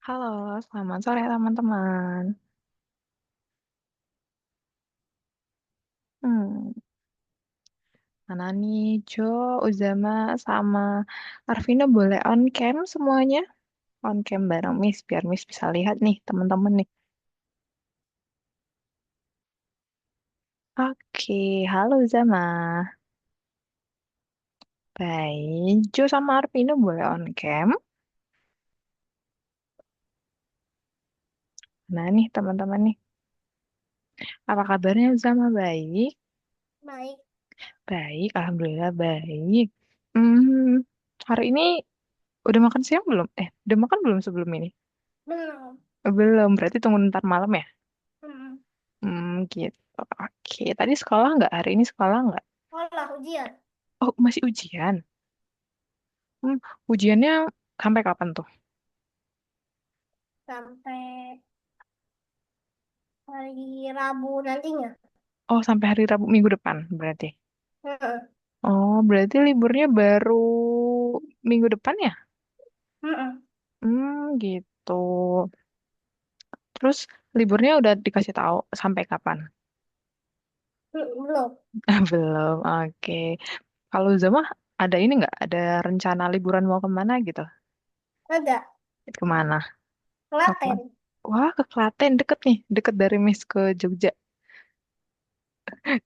Halo, selamat sore teman-teman. Hmm, Mana nih Jo, Uzama, sama Arvino boleh on cam semuanya? On cam bareng Miss, biar Miss bisa lihat nih teman-teman nih. Oke, halo Uzama. Baik, Jo sama Arvino boleh on cam. Nah nih teman-teman nih, apa kabarnya Uzama? Baik? Baik, Baik, Alhamdulillah baik. Hmm, Hari ini udah makan siang belum? Udah makan belum sebelum ini? belum. Belum, berarti tunggu ntar malam ya? Hmm. Gitu. Oke, tadi sekolah nggak? Hari ini sekolah nggak? Sekolah ujian Oh, masih ujian. Hmm, Ujiannya sampai kapan tuh? sampai hari Rabu nantinya. Oh, sampai hari Rabu minggu depan berarti. Hmm. Oh, berarti liburnya baru minggu depan ya? Hmm. Gitu. Terus liburnya udah dikasih tahu sampai kapan? Belum. Belum. Oke. Kalau Zama ada ini nggak? Ada rencana liburan mau kemana gitu? Ada Kemana? Apa? Klaten. Wah, ke Klaten deket nih, deket dari Mes ke Jogja.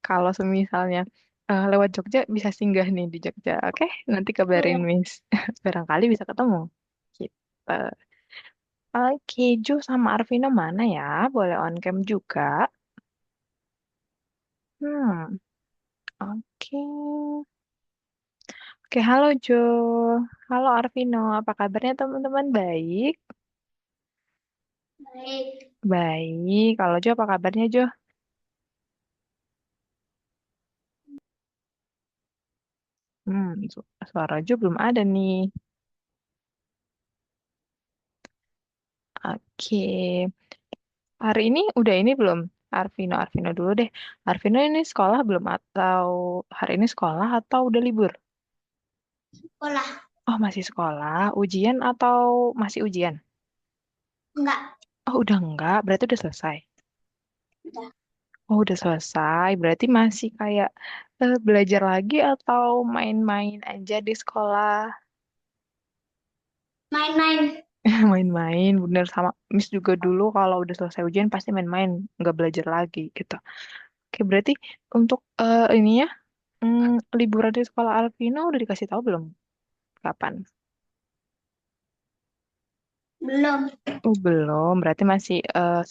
Kalau semisalnya lewat Jogja bisa singgah nih di Jogja. Oke, nanti kabarin Hmm. Miss. Barangkali bisa ketemu. Gitu. Oke, Jo sama Arvino mana ya? Boleh on cam juga. Hmm, oke. Oke, halo Jo. Halo Arvino, apa kabarnya teman-teman? Baik? Baik. Baik. Kalau Jo, apa kabarnya Jo? Suara Jo belum ada nih. Oke. Hari ini udah ini belum? Arvino dulu deh. Arvino ini sekolah belum atau hari ini sekolah atau udah libur? Sekolah. Oh, masih sekolah. Ujian atau masih ujian? Enggak. Oh, udah enggak. Berarti udah selesai. Udah. Oh, udah selesai. Berarti masih kayak belajar lagi atau main-main aja di sekolah? Main-main. Main-main, bener sama Miss juga dulu kalau udah selesai ujian pasti main-main, nggak belajar lagi gitu. Oke, berarti untuk ini ya, liburan di sekolah Alvino udah dikasih tahu belum? Kapan? Belum. Oh, belum, berarti masih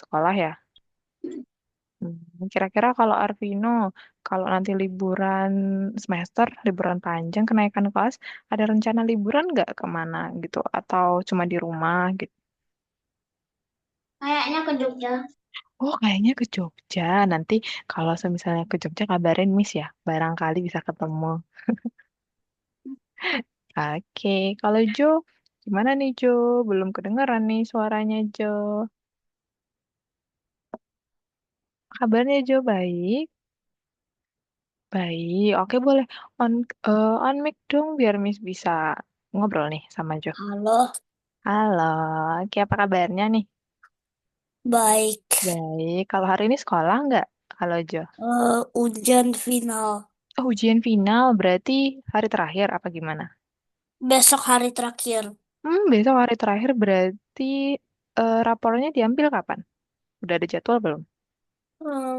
sekolah ya? Kira-kira kalau Arvino, kalau nanti liburan semester, liburan panjang, kenaikan kelas, ada rencana liburan nggak kemana gitu? Atau cuma di rumah gitu? Kayaknya ke Jogja. Oh, kayaknya ke Jogja. Nanti kalau misalnya ke Jogja kabarin Miss ya, barangkali bisa ketemu. Oke, kalau Jo, gimana nih Jo? Belum kedengeran nih suaranya Jo. Kabarnya Jo baik? Baik, oke boleh on mic dong biar Miss bisa ngobrol nih sama Jo. Halo. Halo, oke apa kabarnya nih? Baik. Baik, kalau hari ini sekolah nggak? Kalau Jo? Ujian final. Oh, ujian final berarti hari terakhir apa gimana? Besok hari terakhir. Besok hari terakhir berarti rapornya diambil kapan? Udah ada jadwal belum?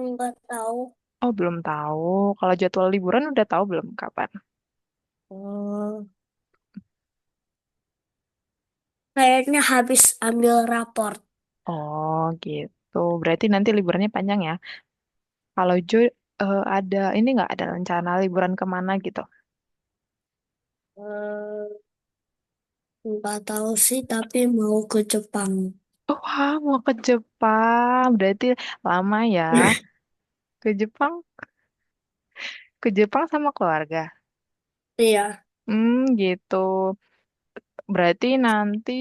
Nggak tahu. Oh, belum tahu. Kalau jadwal liburan udah tahu belum kapan? Hmm, Kayaknya habis ambil raport. Oh, gitu. Berarti nanti liburannya panjang ya. Kalau Jo ada ini nggak ada rencana liburan kemana gitu? Hmm, nggak tahu sih, tapi mau ke Jepang. Oh, wah, mau ke Jepang. Berarti lama ya. Ke Jepang, ke Jepang sama keluarga. Iya, Gitu. Berarti nanti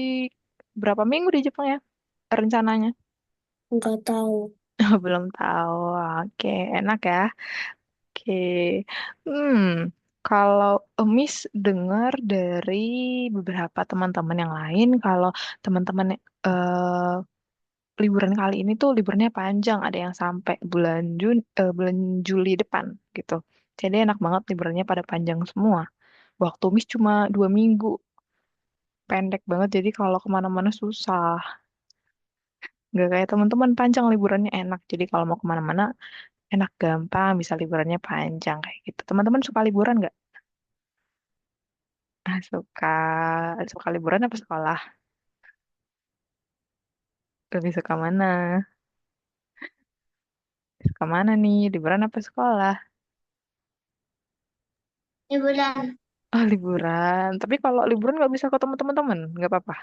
berapa minggu di Jepang ya rencananya? nggak tahu. Belum tahu. Oke, enak ya. Oke. Hmm. Kalau Miss dengar dari beberapa teman-teman yang lain, kalau teman-teman liburan kali ini tuh liburnya panjang, ada yang sampai bulan Juli depan gitu. Jadi enak banget liburannya pada panjang semua. Waktu Miss cuma 2 minggu, pendek banget. Jadi kalau kemana-mana susah. Nggak kayak teman-teman panjang liburannya enak. Jadi kalau mau kemana-mana enak gampang, bisa liburannya panjang kayak gitu. Teman-teman suka liburan nggak? Ah, suka. Suka liburan apa sekolah? Lebih suka mana? Suka mana nih? Liburan apa sekolah? Liburan. Oh, liburan. Tapi kalau liburan nggak bisa ketemu teman-teman, nggak apa-apa.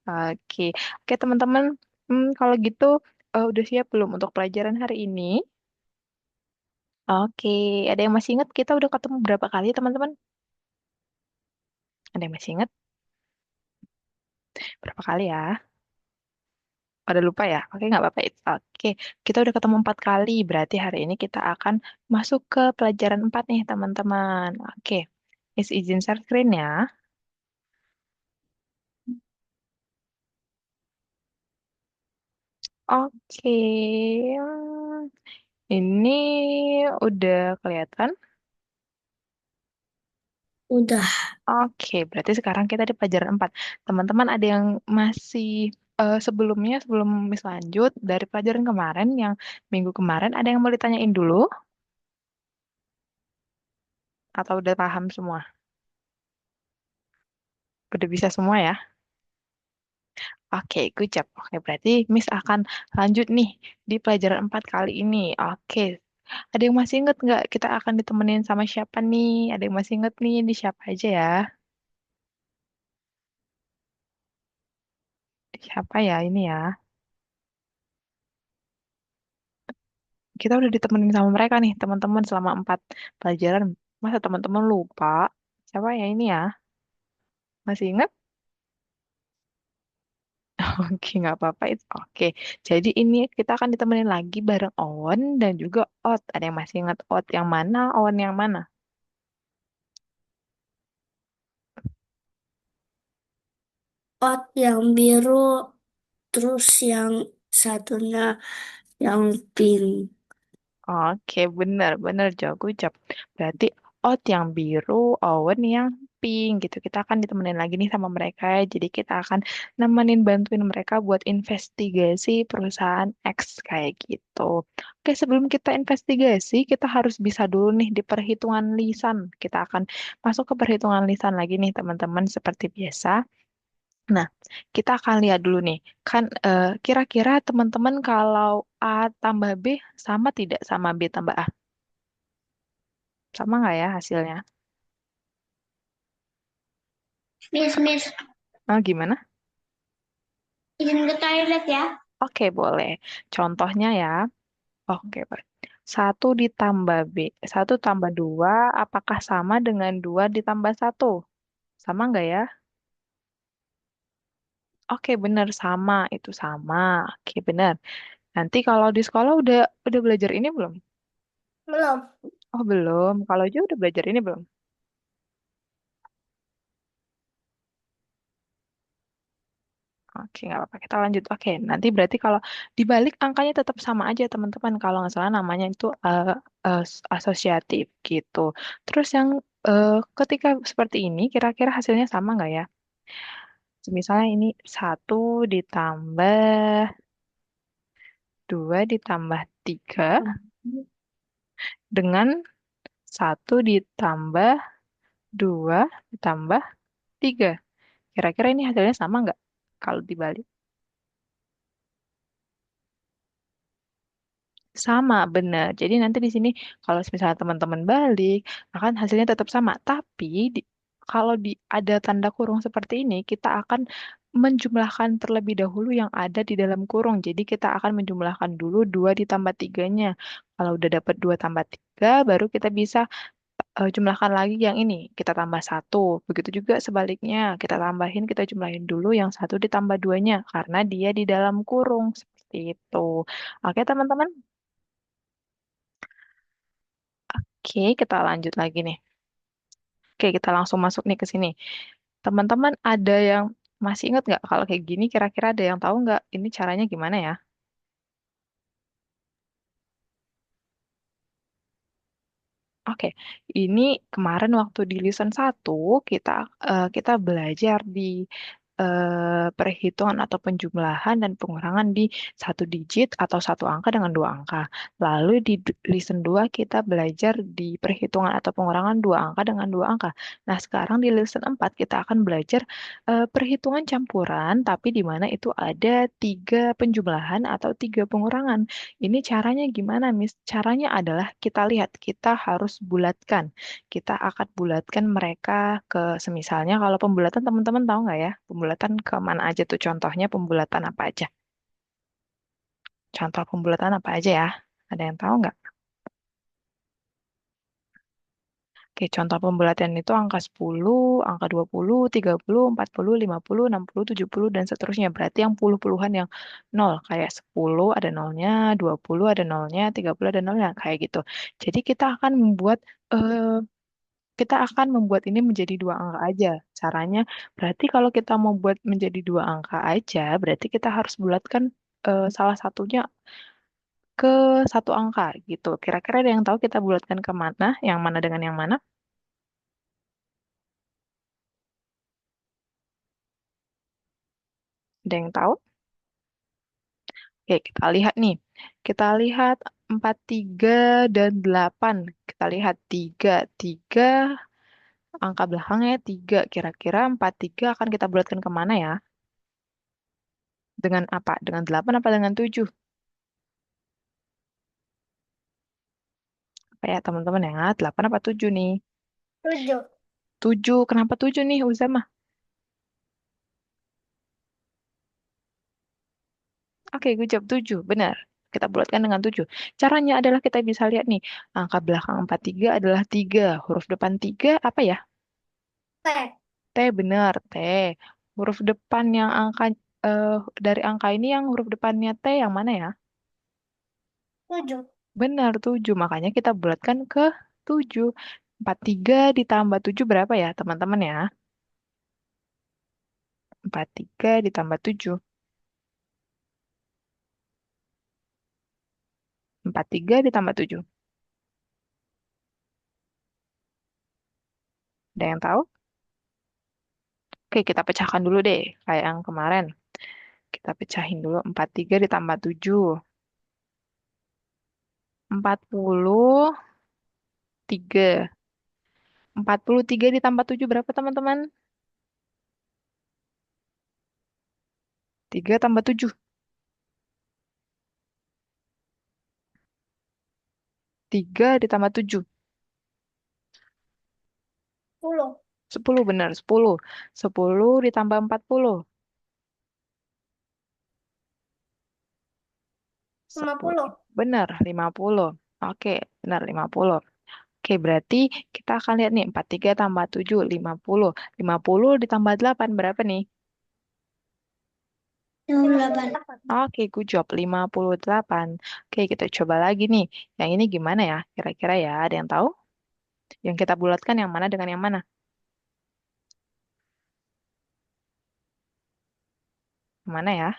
Oke, oke teman-teman. Kalau gitu udah siap belum untuk pelajaran hari ini? Oke, ada yang masih ingat kita udah ketemu berapa kali teman-teman? Ada yang masih ingat berapa kali ya? Pada lupa ya? Oke, nggak apa-apa. Oke, kita udah ketemu 4 kali. Berarti hari ini kita akan masuk ke pelajaran 4 nih teman-teman. Oke, izin share screen ya. Oke, ini udah kelihatan. Udah. Oke, berarti sekarang kita di pelajaran 4. Teman-teman ada yang masih sebelumnya, sebelum Miss lanjut, dari pelajaran kemarin, yang minggu kemarin, ada yang mau ditanyain dulu? Atau udah paham semua? Udah bisa semua ya? Oke, good job. Oke, berarti Miss akan lanjut nih di pelajaran 4 kali ini. Oke, ada yang masih inget nggak kita akan ditemenin sama siapa nih? Ada yang masih inget nih di siapa aja ya? Siapa ya ini ya? Kita udah ditemenin sama mereka nih, teman-teman selama 4 pelajaran. Masa teman-teman lupa? Siapa ya ini ya? Masih ingat? Oke, nggak apa-apa. Oke. Jadi ini kita akan ditemenin lagi bareng Owen dan juga Ot. Ada yang masih ingat Ot yang mana, Owen yang mana? Pot yang biru, terus yang satunya yang pink. Oke, benar-benar jago jawab. Berarti Ot yang biru, Owen yang pink gitu. Kita akan ditemenin lagi nih sama mereka. Jadi kita akan nemenin bantuin mereka buat investigasi perusahaan X kayak gitu. Oke, sebelum kita investigasi, kita harus bisa dulu nih di perhitungan lisan. Kita akan masuk ke perhitungan lisan lagi nih teman-teman seperti biasa. Nah, kita akan lihat dulu nih, kan kira-kira teman-teman kalau A tambah B sama tidak sama B tambah A? Sama nggak ya hasilnya? Miss, Ah, gimana? izin ke toilet ya. Oke, boleh. Contohnya ya, oke, Pak. 1 ditambah B, 1 tambah 2, apakah sama dengan 2 ditambah 1? Sama nggak ya? Oke, benar sama, itu sama. Oke, benar. Nanti kalau di sekolah udah belajar ini belum? Belum. Oh, belum. Kalau aja udah belajar ini belum? Oke, nggak apa-apa. Kita lanjut. Oke, nanti berarti kalau dibalik angkanya tetap sama aja, teman-teman. Kalau nggak salah namanya itu asosiatif gitu. Terus yang eh, ketika seperti ini, kira-kira hasilnya sama nggak ya? Misalnya ini 1 ditambah 2 ditambah 3 dengan 1 ditambah 2 ditambah 3. Kira-kira ini hasilnya sama nggak kalau dibalik? Sama, benar. Jadi nanti di sini kalau misalnya teman-teman balik, akan hasilnya tetap sama. Tapi kalau ada tanda kurung seperti ini, kita akan menjumlahkan terlebih dahulu yang ada di dalam kurung. Jadi kita akan menjumlahkan dulu 2 ditambah 3-nya. Kalau udah dapat 2 tambah 3, baru kita bisa jumlahkan lagi yang ini. Kita tambah 1. Begitu juga sebaliknya. Kita jumlahin dulu yang 1 ditambah 2-nya. Karena dia di dalam kurung. Seperti itu. Oke, teman-teman. Oke, kita lanjut lagi nih. Oke, kita langsung masuk nih ke sini. Teman-teman ada yang masih ingat nggak kalau kayak gini kira-kira ada yang tahu nggak ini caranya gimana ya? Oke, ini kemarin waktu di listen satu kita kita belajar di perhitungan atau penjumlahan dan pengurangan di satu digit atau satu angka dengan dua angka. Lalu di listen 2 kita belajar di perhitungan atau pengurangan dua angka dengan dua angka. Nah, sekarang di listen 4 kita akan belajar perhitungan campuran tapi di mana itu ada tiga penjumlahan atau tiga pengurangan. Ini caranya gimana, Miss? Caranya adalah kita lihat, kita harus bulatkan. Kita akan bulatkan mereka ke, semisalnya kalau pembulatan teman-teman tahu nggak ya? Pembulatan ke mana aja tuh contohnya pembulatan apa aja? Contoh pembulatan apa aja ya? Ada yang tahu nggak? Oke, contoh pembulatan itu angka 10, angka 20, 30, 40, 50, 60, 70, dan seterusnya. Berarti yang puluh-puluhan yang nol. Kayak 10 ada nolnya, 20 ada nolnya, 30 ada nolnya. Kayak gitu. Jadi kita akan membuat ini menjadi dua angka aja. Caranya, berarti kalau kita mau buat menjadi dua angka aja, berarti kita harus bulatkan salah satunya ke satu angka gitu. Kira-kira ada yang tahu kita bulatkan ke mana? Yang mana dengan yang mana? Ada yang tahu? Oke, kita lihat nih. Kita lihat 4 3 dan 8. Kita lihat 3 3 angka belakangnya 3. Kira-kira 4 3 akan kita bulatkan kemana ya? Dengan apa? Dengan 8 apa dengan 7? Apa ya teman-teman ya? 8 apa 7 nih? 7. 7. Kenapa 7 nih, Uzama? Oke, gue jawab 7. Benar. Kita bulatkan dengan 7. Caranya adalah kita bisa lihat nih. Angka belakang 4 3 adalah 3. Huruf depan 3 apa ya? T. T, benar, T. Huruf depan yang eh, dari angka ini yang huruf depannya T yang mana ya? 7. Benar, 7. Makanya kita bulatkan ke 7. 3 ditambah 7 berapa ya, teman-teman ya? 3 ditambah 7. 3 ditambah 7. Ada yang tahu? Oke, kita pecahkan dulu deh, kayak yang kemarin. Kita pecahin dulu 3 ditambah 7. 43. 43 ditambah 7 berapa teman-teman? 3 tambah 7. 3 ditambah 7. 10. 10 benar, 10. 10 ditambah 40. 10. 50. Benar, 50. Oke, benar 50. Oke, berarti kita akan lihat nih 43 tambah 7, 50. 50 ditambah 8 berapa nih? 58. Oke, good job. 58. Oke, kita coba lagi nih. Yang ini gimana ya? Kira-kira ya, ada yang tahu? Yang kita bulatkan yang mana dengan yang mana? Mana ya?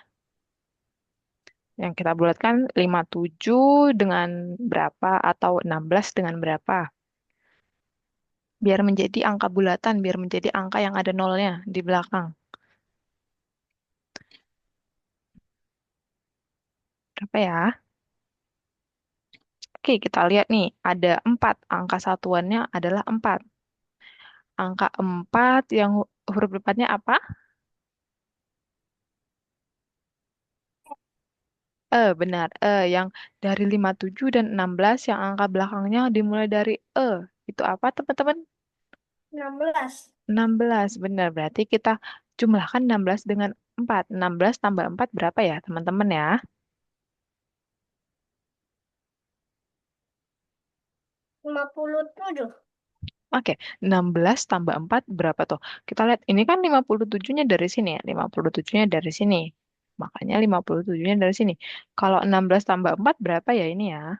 Yang kita bulatkan 57 dengan berapa atau 16 dengan berapa? Biar menjadi angka bulatan, biar menjadi angka yang ada nolnya di belakang. Berapa ya? Oke, kita lihat nih. Ada 4. Angka satuannya adalah 4. Angka 4 yang huruf depannya apa? Benar. Yang dari 57 dan 16 yang angka belakangnya dimulai dari Itu apa, teman-teman? 16. 16. Benar. Berarti kita jumlahkan 16 dengan 4. 16 tambah 4 berapa ya, teman-teman ya? 57. Oke, 16 tambah 4 berapa tuh? Kita lihat, ini kan 57-nya dari sini ya. 57-nya dari sini. Makanya 57-nya dari sini. Kalau 16 tambah 4 berapa ya ini ya?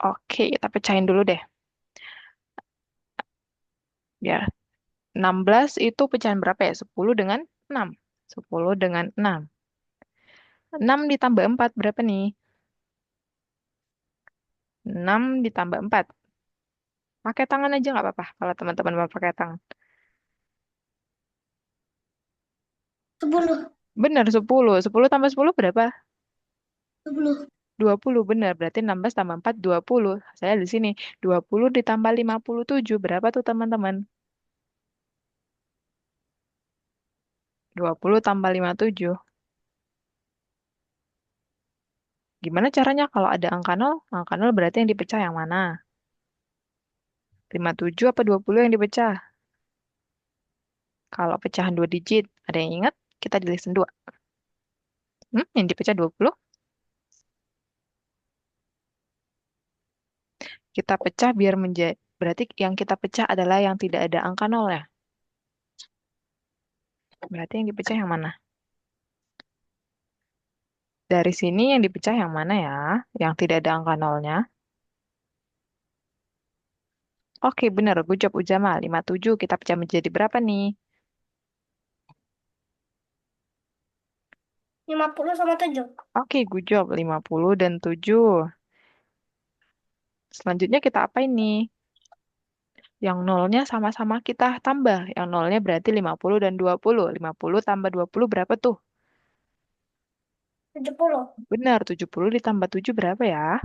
Oke, kita pecahin dulu deh. Ya, 16 itu pecahan berapa ya? 10 dengan 6. 10 dengan 6. 6 ditambah 4 berapa nih? 6 ditambah 4. Pakai tangan aja nggak apa-apa kalau teman-teman mau pakai tangan. 10. Benar, 10. 10 tambah 10 berapa? 10. 20 benar. Berarti 16 tambah 4, 20. Saya di sini. 20 ditambah 57. Berapa tuh teman-teman? 20 tambah 57. Gimana caranya kalau ada angka nol? Angka nol berarti yang dipecah yang mana? 57 apa 20 yang dipecah? Kalau pecahan 2 digit, ada yang ingat? Kita di listen 2. Yang dipecah 20. Kita pecah biar menjadi... Berarti yang kita pecah adalah yang tidak ada angka nol ya? Berarti yang dipecah yang mana? Dari sini yang dipecah yang mana ya? Yang tidak ada angka nolnya. Oke, benar. Good job, Ujama. 57 kita pecah menjadi berapa nih? 50 sama 7. Oke, good job. 50 dan 7. Selanjutnya kita apa ini? Yang nolnya sama-sama kita tambah. Yang nolnya berarti 50 dan 20. 50 tambah 20 berapa tuh? 70. Benar, 70 ditambah 7 berapa ya?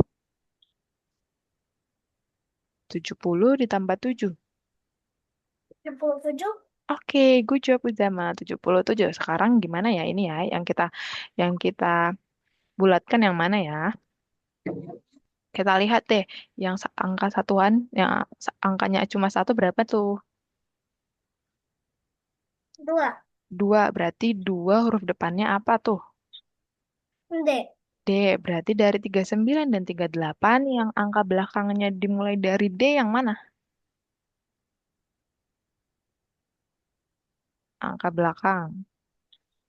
70 ditambah 7. 77. Oke, good job Uzama. 77. Sekarang gimana ya ini ya yang kita bulatkan yang mana ya? Kita lihat deh, yang angka satuan, yang angkanya cuma satu berapa tuh? 2. Dua, berarti dua huruf depannya apa tuh? D. D, berarti dari 39 dan 38 yang angka belakangnya dimulai dari D yang mana? Angka belakang.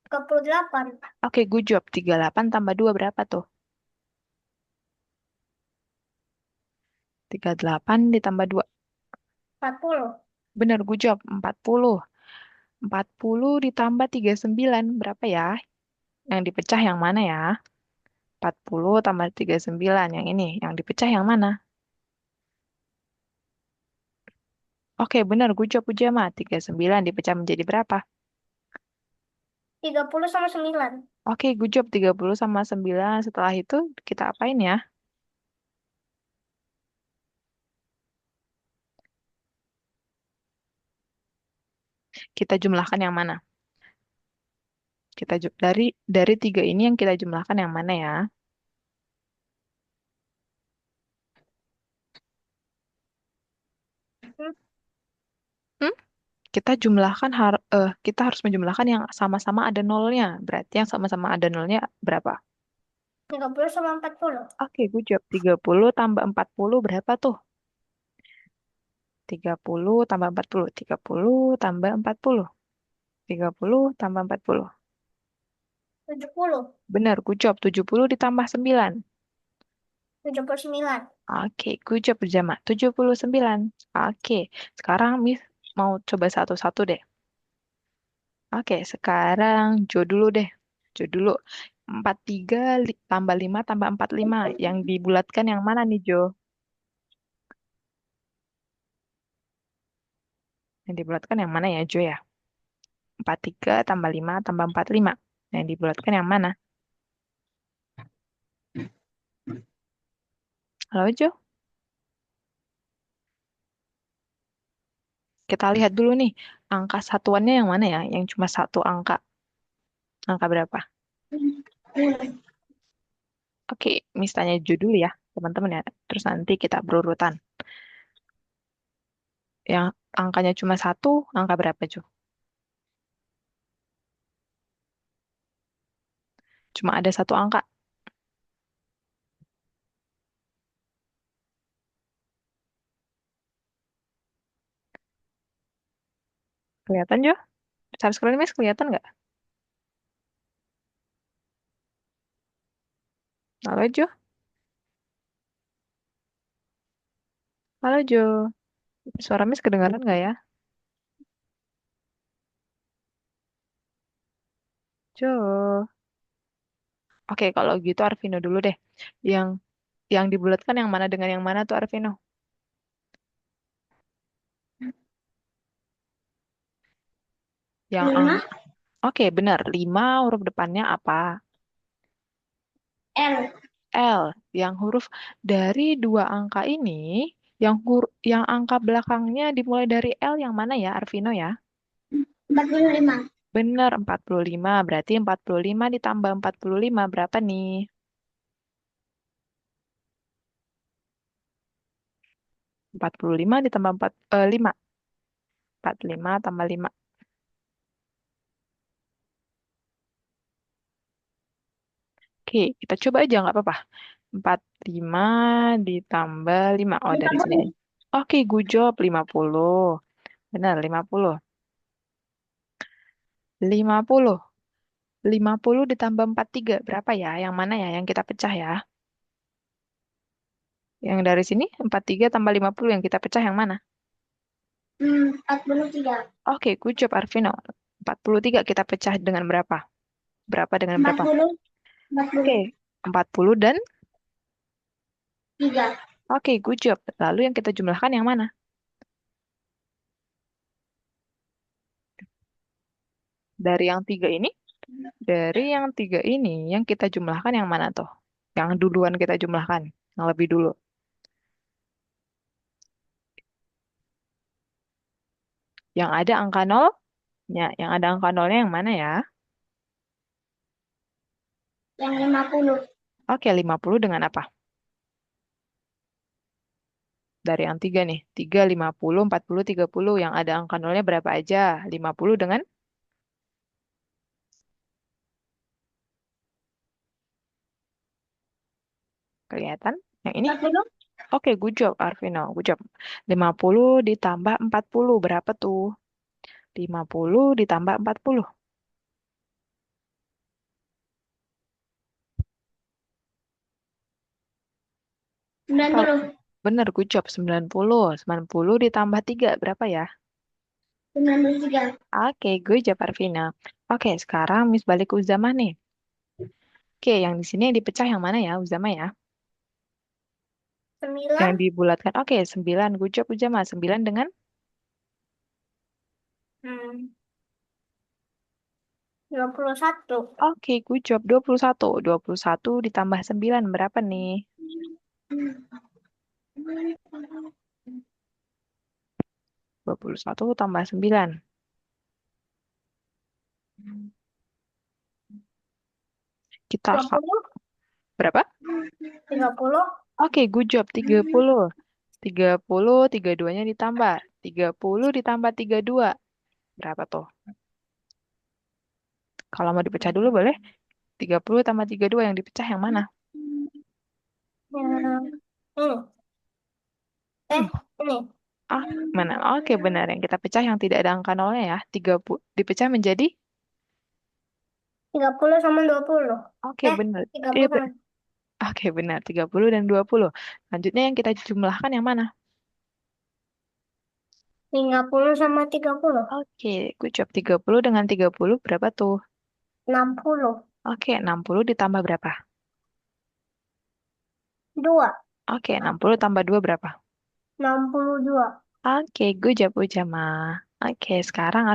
38. Oke, good job. 38 tambah 2 berapa tuh? 38 ditambah 2. 40. Bener, good job. 40. 40 ditambah 39 berapa ya? Yang dipecah yang mana ya? 40 tambah 39 yang ini. Yang dipecah yang mana? Oke, benar. Good job, Pujama. 39 dipecah menjadi berapa? 30 sama 9. Oke, good job. 30 sama 9. Setelah itu kita apain ya? Kita jumlahkan yang mana? Dari tiga ini yang kita jumlahkan yang mana ya? Hmm, Hmm? Kita harus menjumlahkan yang sama-sama ada nolnya. Berarti yang sama-sama ada nolnya berapa? 30 sama 40. Oke, good job. 30 tambah 40 berapa tuh? 30 tambah 40. 30 tambah 40. 30 tambah 40. 70. Benar, good job. 70 ditambah 9. 79. Oke, good job Pujama. 79. Oke, sekarang Miss mau coba satu-satu deh. Oke, sekarang Jo dulu deh. Jo dulu. 43 tambah 5 tambah 45. Yang dibulatkan yang mana nih, Jo? Yang dibulatkan yang mana ya, Jo ya? 43 tambah 5 tambah 45. Yang dibulatkan yang mana? Halo, Jo? Kita lihat dulu nih. Angka satuannya yang mana ya? Yang cuma satu angka. Angka berapa? Oke, Miss tanya Jo dulu ya, teman-teman ya. Terus nanti kita berurutan. Yang angkanya cuma satu, angka berapa, Jo? Cuma ada satu angka. Kelihatan, Jo? Share screen, Miss, kelihatan nggak? Halo, Jo? Halo Jo, suara Miss kedengaran nggak ya? Jo. Oke, kalau gitu Arvino dulu deh. Yang yang dibulatkan yang mana dengan yang mana tuh Arvino? Yang ang 5 Oke, benar. 5 huruf depannya apa? L. L. Yang huruf dari dua angka ini, yang angka belakangnya dimulai dari L yang mana ya, Arvino ya? 45. Benar, 45. Berarti 45 ditambah 45 berapa nih? 45 ditambah 5. 45 tambah 5. Oke, kita coba aja nggak apa-apa. 45 ditambah 5. Oh, dari sini aja. 50. Oke, good job. 50. Benar, 50. 50. 50 ditambah 43. Berapa ya? Yang mana ya? Yang kita pecah ya? Yang dari sini 43 tambah 50 yang kita pecah yang mana? 43. Oke, good job Arvino. 43 kita pecah dengan berapa? Berapa dengan Empat berapa? puluh. Empat Oke, puluh 40 dan tiga. oke, good job. Lalu yang kita jumlahkan yang mana? Dari yang tiga ini? Dari yang tiga ini, yang kita jumlahkan yang mana tuh? Yang duluan kita jumlahkan, yang lebih dulu. Yang ada angka nolnya, yang ada angka nolnya yang mana ya? Yang 50. Oke, 50 dengan apa? Dari yang tiga nih, 3, 50, 40, 30. Yang ada angka nolnya berapa aja? 50 dengan kelihatan? Yang ini? 40. Oke, good job, Arvino. Good job. 50 ditambah 40, berapa tuh? 50 ditambah 40. 90. Kalau bener, good job. 90. 90 ditambah 3, berapa ya? 93. Oke, gue job Arvina. Oke, sekarang Miss balik ke Uzama nih. Oke, yang di sini yang dipecah yang mana ya, Uzama ya? Yang 9. dibulatkan. Oke, 9. Good job Uzama. 9 dengan? Hmm, 21. Oke, good job. 21. 21 ditambah 9 berapa nih? 21 tambah 9. Kita Dua puluh. berapa? 30. Oke, good job. 30. 30, 32-nya ditambah. 30 ditambah 32. Berapa tuh? Kalau mau dipecah dulu boleh? 30 tambah 32 yang dipecah yang mana? Yang ini. Hmm. Ini. Ah, mana? Oke, benar. Yang kita pecah yang tidak ada angka nolnya ya. 30 dipecah menjadi? 30 sama 20. Oke, benar. Tiga Iya, puluh sama oke, benar. 30 dan 20. Selanjutnya yang kita jumlahkan yang mana? 30 sama 30. Oke, good job. 30 dengan 30 berapa tuh? 60. Oke, 60 ditambah berapa? 2. Oke, 60 tambah 2 berapa? 62. Oke, good job, Ujama. Oke, sekarang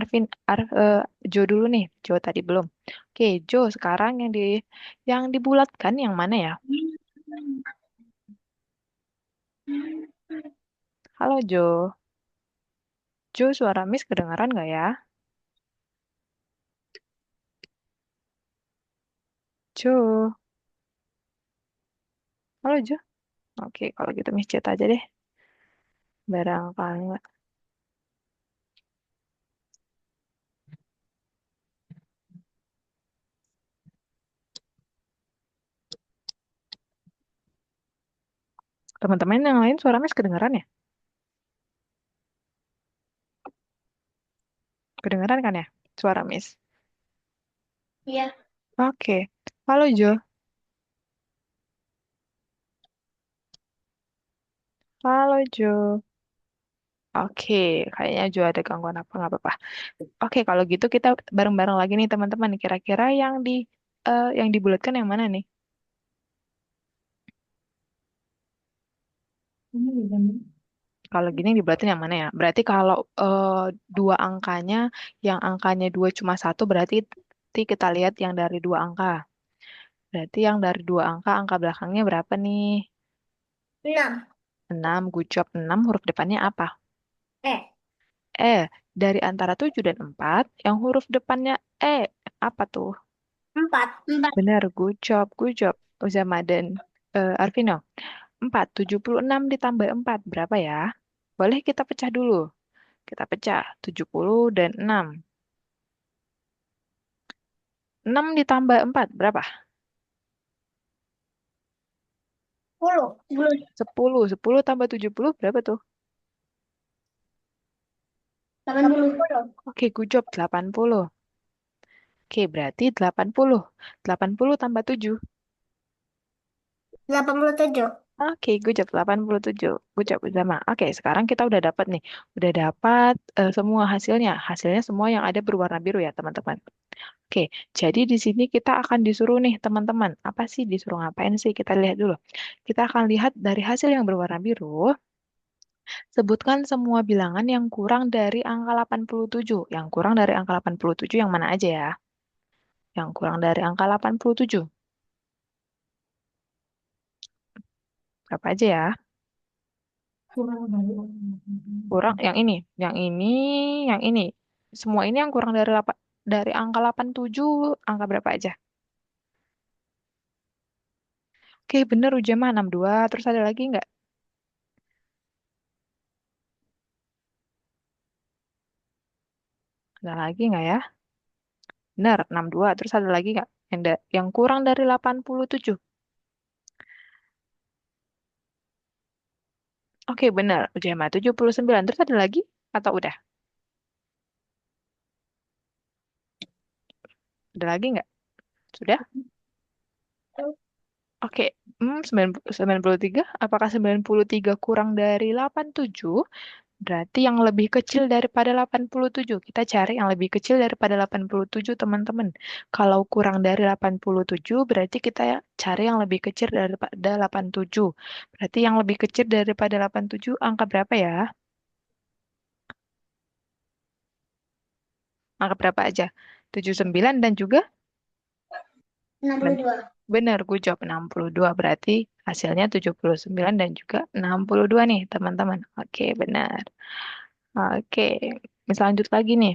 Jo dulu nih. Jo tadi belum. Oke, Jo sekarang yang dibulatkan yang mana ya? Halo Jo. Jo, suara Miss kedengaran nggak ya? Jo. Halo Jo. Oke, kalau gitu Miss chat aja deh. Barangkali nggak. Teman-teman yang lain suara Miss kedengaran ya? Kedengaran kan ya? Suara Miss. Iya. Oke. Halo Jo. Halo Jo. Oke, kayaknya Jo ada gangguan apa nggak apa-apa. Oke, kalau gitu kita bareng-bareng lagi nih teman-teman. Kira-kira yang dibulatkan yang mana nih? Kalau gini yang dibulatin yang mana ya? Berarti kalau dua angkanya, yang angkanya dua cuma satu, berarti kita lihat yang dari dua angka. Berarti yang dari dua angka, angka belakangnya berapa nih? 6. 6, gue jawab 6, huruf depannya apa? Eh, Dari antara 7 dan 4, yang huruf depannya apa tuh? 4. 4. Benar, good job. Uzama dan Arvino. 4, 76 ditambah 4, berapa ya? Boleh kita pecah dulu. Kita pecah, 70 dan 6. 6 ditambah 4, berapa? 10. 10. 10, 10 tambah 70, berapa tuh? 80. Oke, good job, 80. Oke, berarti 80. 80 tambah 7. 87. Oke, good job, 87. Good job, Uzama. Oke, sekarang kita udah dapat nih. Udah dapat semua hasilnya. Hasilnya semua yang ada berwarna biru ya, teman-teman. Oke, jadi di sini kita akan disuruh nih, teman-teman. Apa sih disuruh ngapain sih? Kita lihat dulu. Kita akan lihat dari hasil yang berwarna biru. Sebutkan semua bilangan yang kurang dari angka 87. Yang kurang dari angka 87 yang mana aja ya? Yang kurang dari angka 87. Berapa aja ya? Kurang yang ini, yang ini, yang ini. Semua ini yang kurang dari angka 87, angka berapa aja? Oke, bener Ujama 62. Terus ada lagi nggak? Ada lagi nggak ya? Bener, 62. Terus ada lagi nggak? Yang kurang dari 87. Oke, bener. Ujama 79. Terus ada lagi? Atau udah? Ada lagi nggak? Sudah? Oke, 93. Apakah 93 kurang dari 87? Berarti yang lebih kecil daripada 87. Kita cari yang lebih kecil daripada 87, teman-teman. Kalau kurang dari 87, berarti kita cari yang lebih kecil daripada 87. Berarti yang lebih kecil daripada 87, angka berapa ya? Angka berapa aja? 79 dan juga ben- 62. benar, gue jawab 62. Berarti hasilnya 79 dan juga 62 nih, teman-teman. Oke, benar. Oke, misal lanjut lagi nih.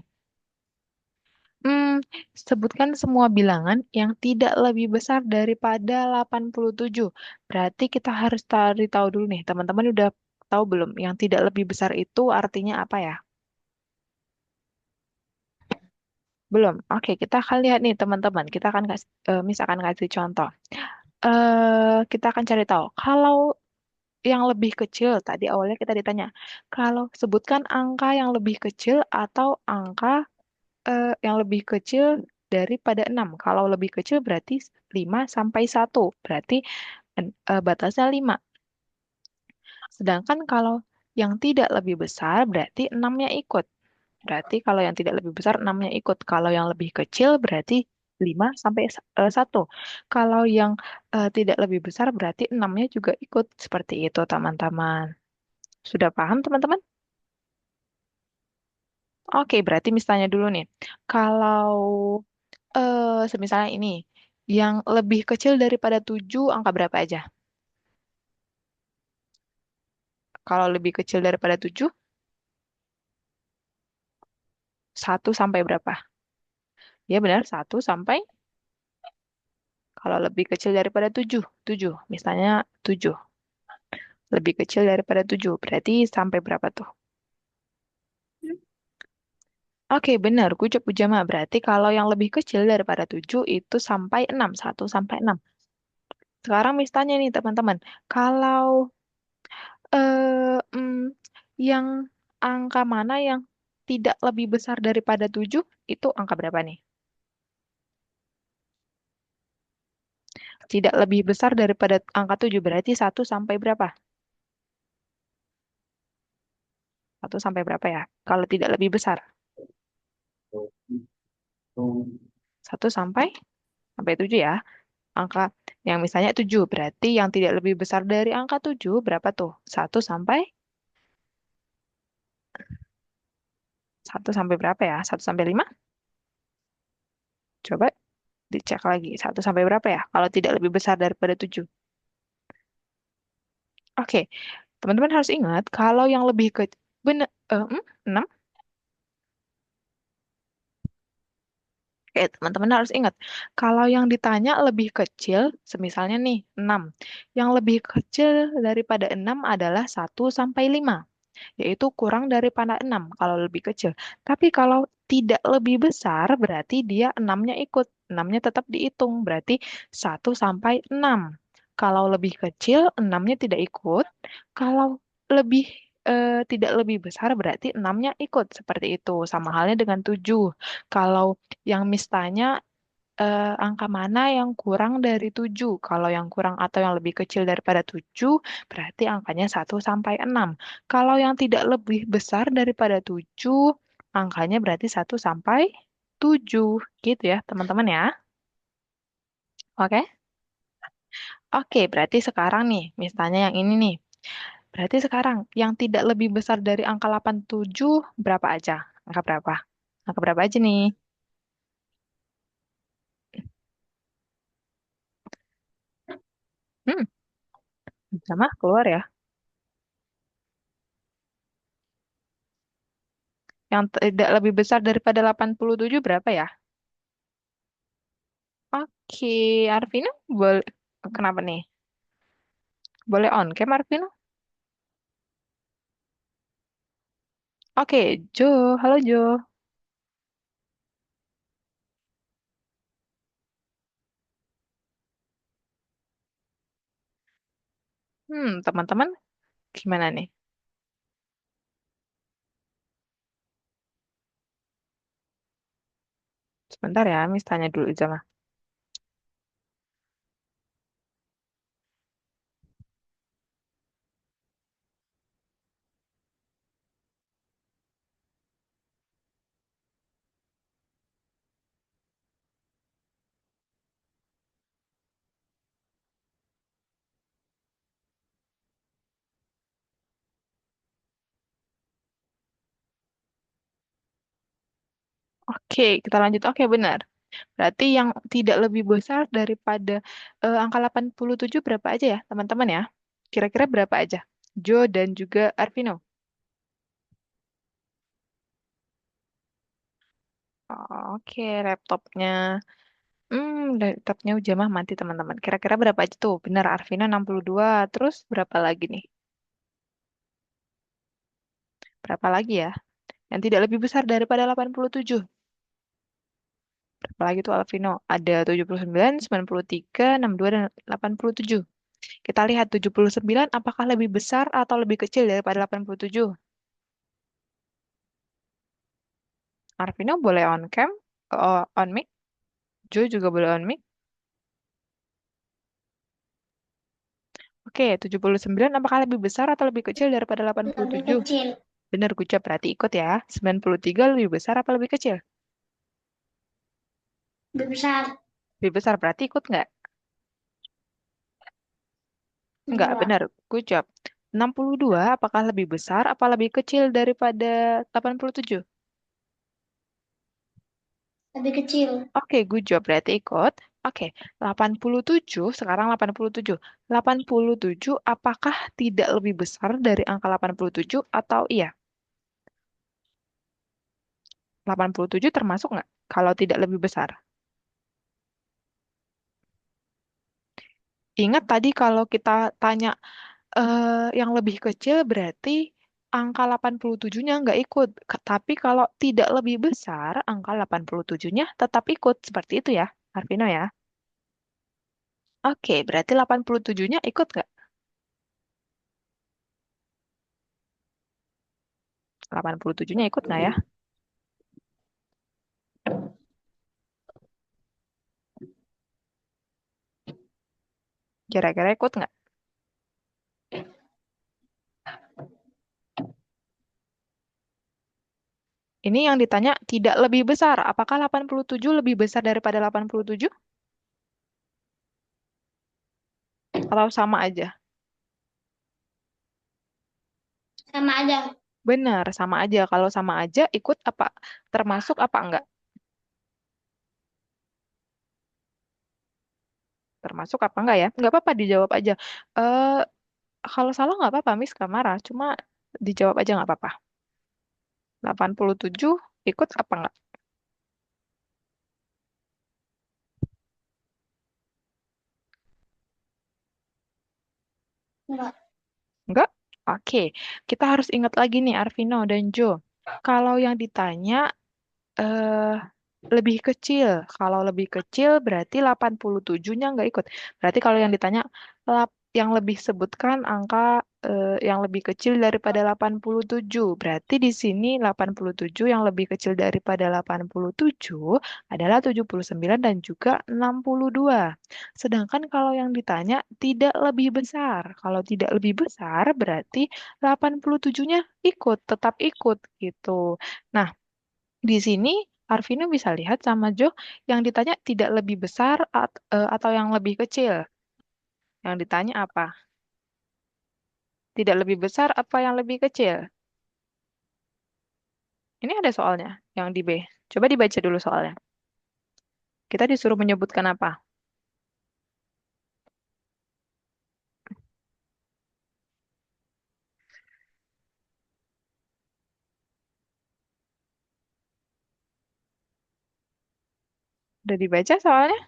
Hmm, sebutkan semua bilangan yang tidak lebih besar daripada 87. Berarti kita harus cari tahu dulu nih, teman-teman udah tahu belum? Yang tidak lebih besar itu artinya apa ya? Belum. Oke, kita akan lihat nih, teman-teman. Kita akan misalkan kasih contoh. Kita akan cari tahu. Kalau yang lebih kecil, tadi awalnya kita ditanya, kalau sebutkan angka yang lebih kecil atau angka yang lebih kecil daripada 6. Kalau lebih kecil berarti 5 sampai 1. Berarti batasnya 5. Sedangkan kalau yang tidak lebih besar berarti 6-nya ikut. Berarti kalau yang tidak lebih besar 6-nya ikut. Kalau yang lebih kecil berarti 5 sampai 1. Kalau yang tidak lebih besar berarti 6-nya juga ikut. Seperti itu, teman-teman. Sudah paham, teman-teman? Oke, berarti misalnya dulu nih. Kalau semisalnya ini, yang lebih kecil daripada 7, angka berapa aja? Kalau lebih kecil daripada 7, 1 sampai berapa? Ya benar, 1 sampai, kalau lebih kecil daripada 7, 7. Misalnya 7. Lebih kecil daripada 7, berarti sampai berapa tuh? Oke, benar. Kucuk Pujama. Berarti kalau yang lebih kecil daripada 7 itu sampai 6. 1 sampai 6. Sekarang misalnya nih, teman-teman. Kalau eh, mm, yang angka mana yang tidak lebih besar daripada 7 itu angka berapa nih? Tidak lebih besar daripada angka 7 berarti 1 sampai berapa? Satu sampai berapa ya? Kalau tidak lebih besar. Satu sampai 7 ya. Angka yang misalnya 7 berarti yang tidak lebih besar dari angka 7 berapa tuh? Satu sampai berapa ya? Satu sampai 5? Coba dicek lagi. Satu sampai berapa ya? Kalau tidak lebih besar daripada 7. Oke, teman-teman harus ingat kalau yang lebih ke benar 6. Oke, teman-teman harus ingat kalau yang ditanya lebih kecil, semisalnya nih 6. Yang lebih kecil daripada 6 adalah 1 sampai 5, yaitu kurang daripada 6 kalau lebih kecil. Tapi kalau tidak lebih besar, berarti dia 6-nya ikut. 6-nya tetap dihitung, berarti 1 sampai 6. Kalau lebih kecil, 6-nya tidak ikut. Kalau lebih tidak lebih besar, berarti 6-nya ikut. Seperti itu. Sama halnya dengan 7. Kalau yang mistanya angka mana yang kurang dari 7? Kalau yang kurang atau yang lebih kecil daripada 7, berarti angkanya 1 sampai 6. Kalau yang tidak lebih besar daripada 7, angkanya berarti 1 sampai 7. Gitu ya, teman-teman ya. Oke? Oke, berarti sekarang nih, misalnya yang ini nih. Berarti sekarang yang tidak lebih besar dari angka 87 berapa aja? Angka berapa? Angka berapa aja nih? Hmm, sama keluar ya. Yang tidak lebih besar daripada 87 berapa ya? Oke, Arvino boleh. Kenapa nih? Boleh on cam, Arvino? Oke, Jo. Halo, Jo. Teman-teman gimana nih? Sebentar ya, Miss tanya dulu Zama. Oke, kita lanjut. Oke, benar. Berarti yang tidak lebih besar daripada angka 87 berapa aja ya, teman-teman ya? Kira-kira berapa aja? Jo dan juga Arvino. Oke, laptopnya. Laptopnya udah mah mati, teman-teman. Kira-kira berapa aja tuh? Benar, Arvino 62. Terus berapa lagi nih? Berapa lagi ya? Yang tidak lebih besar daripada 87. Berapa lagi tuh Alvino? Ada 79, 93, 62, dan 87. Kita lihat 79 apakah lebih besar atau lebih kecil daripada 87? Arvino boleh on cam, on mic. Joe juga boleh on mic. Oke, 79 apakah lebih besar atau lebih kecil daripada Lebih 87? kecil, Benar, Gucap, berarti ikut ya. 93 lebih besar apa lebih kecil? lebih besar. Lebih besar, berarti ikut nggak? Nggak, Enggak, benar. Gucap. 62 apakah lebih besar apa lebih kecil daripada 87? lebih kecil. Oke, good job. Berarti ikut. Oke, 87. Sekarang 87. 87 apakah tidak lebih besar dari angka 87 atau iya? 87 termasuk nggak kalau tidak lebih besar? Ingat tadi kalau kita tanya yang lebih kecil berarti angka 87-nya nggak ikut. Tapi kalau tidak lebih besar, angka 87-nya tetap ikut. Seperti itu ya, Arvino ya. Oke, berarti 87-nya ikut nggak? 87-nya ikut nggak ya? Kira-kira ikut nggak? Ini yang ditanya tidak lebih besar. Apakah 87 lebih besar daripada 87? Atau sama aja? Sama aja. Benar, sama aja. Kalau sama aja, ikut apa? Termasuk apa enggak? Termasuk apa enggak ya? Enggak apa-apa, dijawab aja. Eh, kalau salah nggak apa-apa, Miss gak marah. Cuma dijawab aja nggak apa-apa. 87 ikut apa enggak? Enggak. Enggak? Oke, kita harus ingat lagi nih Arvino dan Jo. Kalau yang ditanya eh lebih kecil. Kalau lebih kecil berarti 87-nya nggak ikut. Berarti kalau yang ditanya yang lebih sebutkan angka yang lebih kecil daripada 87. Berarti di sini 87 yang lebih kecil daripada 87 adalah 79 dan juga 62. Sedangkan kalau yang ditanya tidak lebih besar. Kalau tidak lebih besar berarti 87-nya ikut, tetap ikut gitu. Nah, di sini Arvino bisa lihat sama Jo yang ditanya tidak lebih besar atau yang lebih kecil. Yang ditanya apa? Tidak lebih besar apa yang lebih kecil? Ini ada soalnya yang di B. Coba dibaca dulu soalnya. Kita disuruh menyebutkan apa? Udah dibaca soalnya?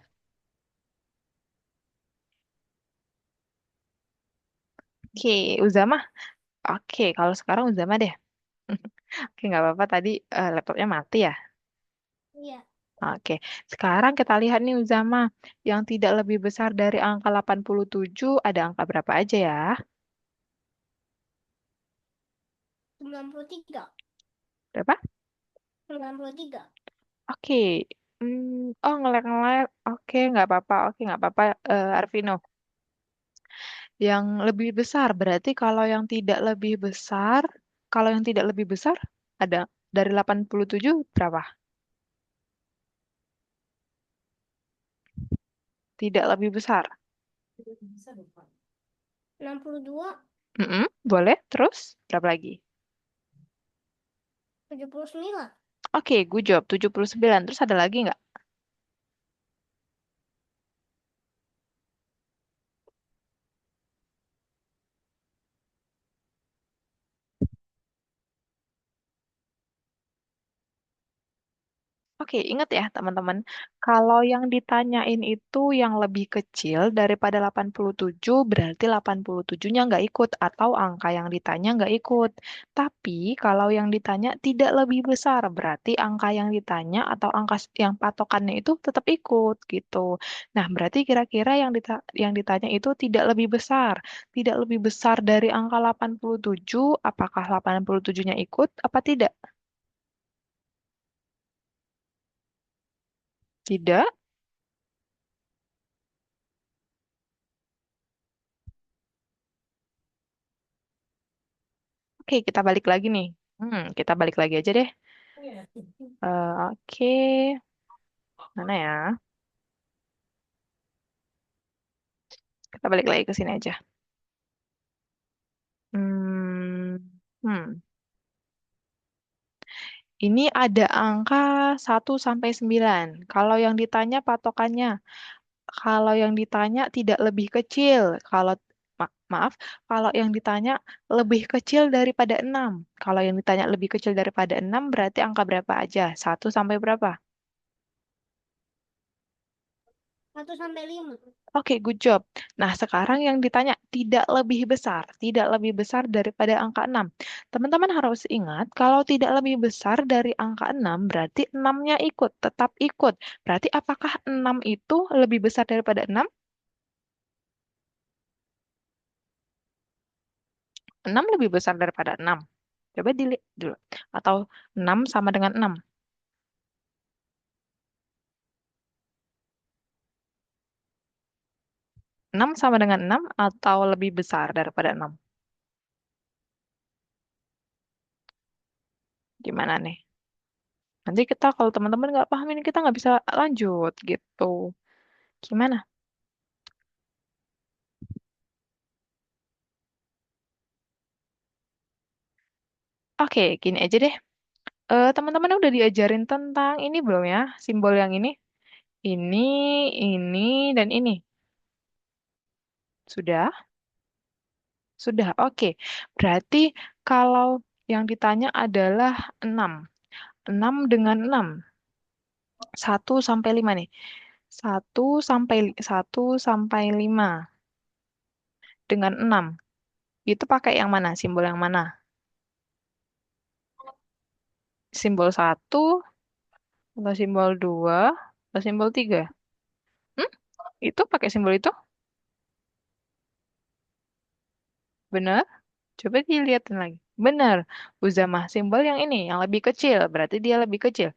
Oke, Uzama. Oke, kalau sekarang Uzama deh. Oke, nggak apa-apa tadi laptopnya mati ya. Iya. Oke, sekarang kita lihat nih Uzama. Yang tidak lebih besar dari angka 87 ada angka berapa aja ya? 93. Berapa? 93. Oke, oh ngelek-ngelek. Oke, nggak apa-apa. Oke, nggak apa-apa, Arvino. Yang lebih besar berarti kalau yang tidak lebih besar ada dari 87 berapa? Tidak lebih besar. 62. Boleh. Terus berapa lagi? 79. Oke, gue jawab 79. Terus ada lagi nggak? Oke, ingat ya teman-teman, kalau yang ditanyain itu yang lebih kecil daripada 87, berarti 87-nya nggak ikut atau angka yang ditanya nggak ikut. Tapi kalau yang ditanya tidak lebih besar, berarti angka yang ditanya atau angka yang patokannya itu tetap ikut gitu. Nah, berarti kira-kira yang ditanya itu tidak lebih besar. Tidak lebih besar dari angka 87, apakah 87-nya ikut apa tidak? Tidak. Oke, kita balik lagi nih. Kita balik lagi aja deh. Oke, mana ya? Kita balik lagi ke sini aja. Hmm, hmm. Ini ada angka 1 sampai 9. Kalau yang ditanya patokannya, kalau yang ditanya tidak lebih kecil, kalau maaf, kalau yang ditanya lebih kecil daripada 6. Kalau yang ditanya lebih kecil daripada 6 berarti angka berapa aja? 1 sampai berapa? 1 sampai 5. Oke, good job. Nah, sekarang yang ditanya tidak lebih besar daripada angka 6. Teman-teman harus ingat, kalau tidak lebih besar dari angka 6, berarti 6-nya ikut, tetap ikut. Berarti apakah 6 itu lebih besar daripada 6? 6 lebih besar daripada 6. Coba dilihat dulu. Atau 6 sama dengan 6. 6 sama dengan 6 atau lebih besar daripada 6? Gimana nih? Nanti kita kalau teman-teman nggak paham ini kita nggak bisa lanjut gitu. Gimana? Oke, gini aja deh. Teman-teman udah diajarin tentang ini belum ya? Simbol yang ini, ini, dan ini. Sudah? Sudah. Oke. Berarti kalau yang ditanya adalah 6. 6 dengan 6. 1 sampai 5 nih. 1 sampai 5 dengan 6. Itu pakai yang mana? Simbol yang mana? Simbol 1 atau simbol 2 atau simbol 3? Hmm? Itu pakai simbol itu? Benar? Coba dilihatin lagi. Benar. Uzamah simbol yang ini, yang lebih kecil. Berarti dia lebih kecil.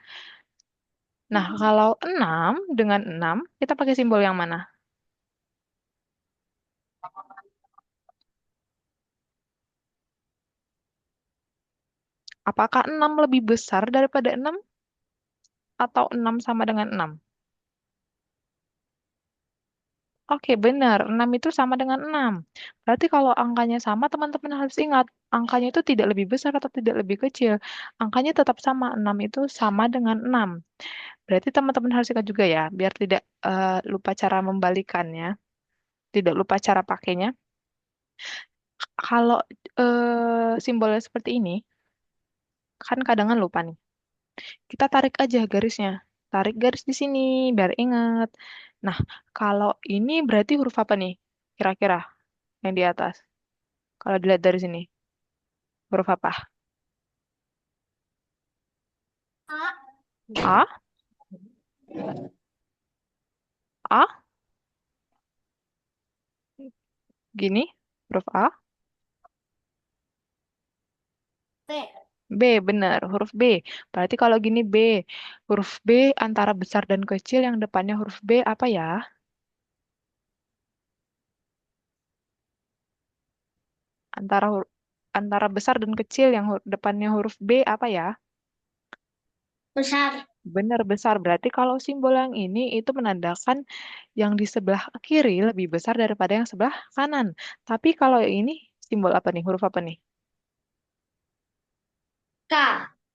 Nah, kalau 6 dengan 6, kita pakai simbol yang mana? Apakah 6 lebih besar daripada 6 atau 6 sama dengan 6? Oke, benar. 6 itu sama dengan 6. Berarti kalau angkanya sama, teman-teman harus ingat, angkanya itu tidak lebih besar atau tidak lebih kecil. Angkanya tetap sama. 6 itu sama dengan 6. Berarti teman-teman harus ingat juga ya, biar tidak lupa cara membalikannya, tidak lupa cara pakainya. Kalau simbolnya seperti ini, kan kadang lupa nih. Kita tarik aja garisnya. Tarik garis di sini, biar ingat. Nah, kalau ini berarti huruf apa nih? Kira-kira yang di atas. Kalau dilihat dari sini, huruf apa? A? A? Gini? Huruf A? T. B, benar. Huruf B. Berarti kalau gini B. Huruf B antara besar dan kecil yang depannya huruf B apa ya? Antara antara besar dan kecil yang depannya huruf B apa ya? Besar. Benar besar. Berarti kalau simbol yang ini itu menandakan yang di sebelah kiri lebih besar daripada yang sebelah kanan. Tapi kalau yang ini simbol apa nih? Huruf apa nih? K.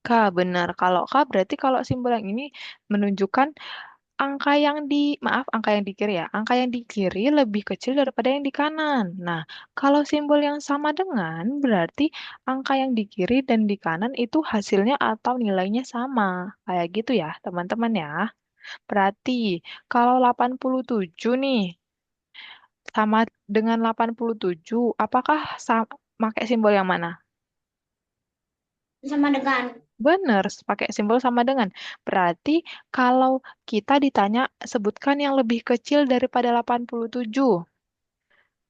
K, benar. Kalau K berarti kalau simbol yang ini menunjukkan angka yang maaf, angka yang di kiri ya. Angka yang di kiri lebih kecil daripada yang di kanan. Nah, kalau simbol yang sama dengan berarti angka yang di kiri dan di kanan itu hasilnya atau nilainya sama. Kayak gitu ya, teman-teman ya. Berarti kalau 87 nih sama dengan 87, apakah sama, pakai simbol yang mana? Sama dengan. Benar, pakai simbol sama dengan. Berarti kalau kita ditanya sebutkan yang lebih kecil daripada 87,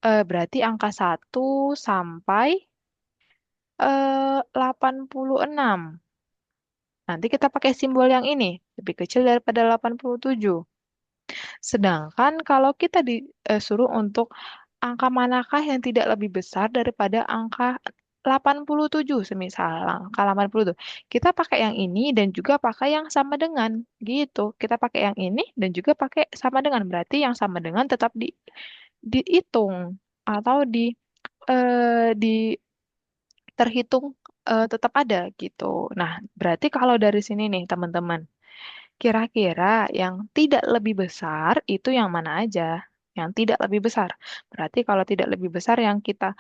berarti angka 1 sampai 86. Nanti kita pakai simbol yang ini, lebih kecil daripada 87. Sedangkan kalau kita disuruh untuk angka manakah yang tidak lebih besar daripada angka 87, semisal angka 80 tuh. Kita pakai yang ini dan juga pakai yang sama dengan gitu. Kita pakai yang ini dan juga pakai sama dengan. Berarti yang sama dengan tetap dihitung atau di terhitung tetap ada gitu. Nah, berarti kalau dari sini nih teman-teman, kira-kira yang tidak lebih besar itu yang mana aja? Yang tidak lebih besar. Berarti kalau tidak lebih besar yang kita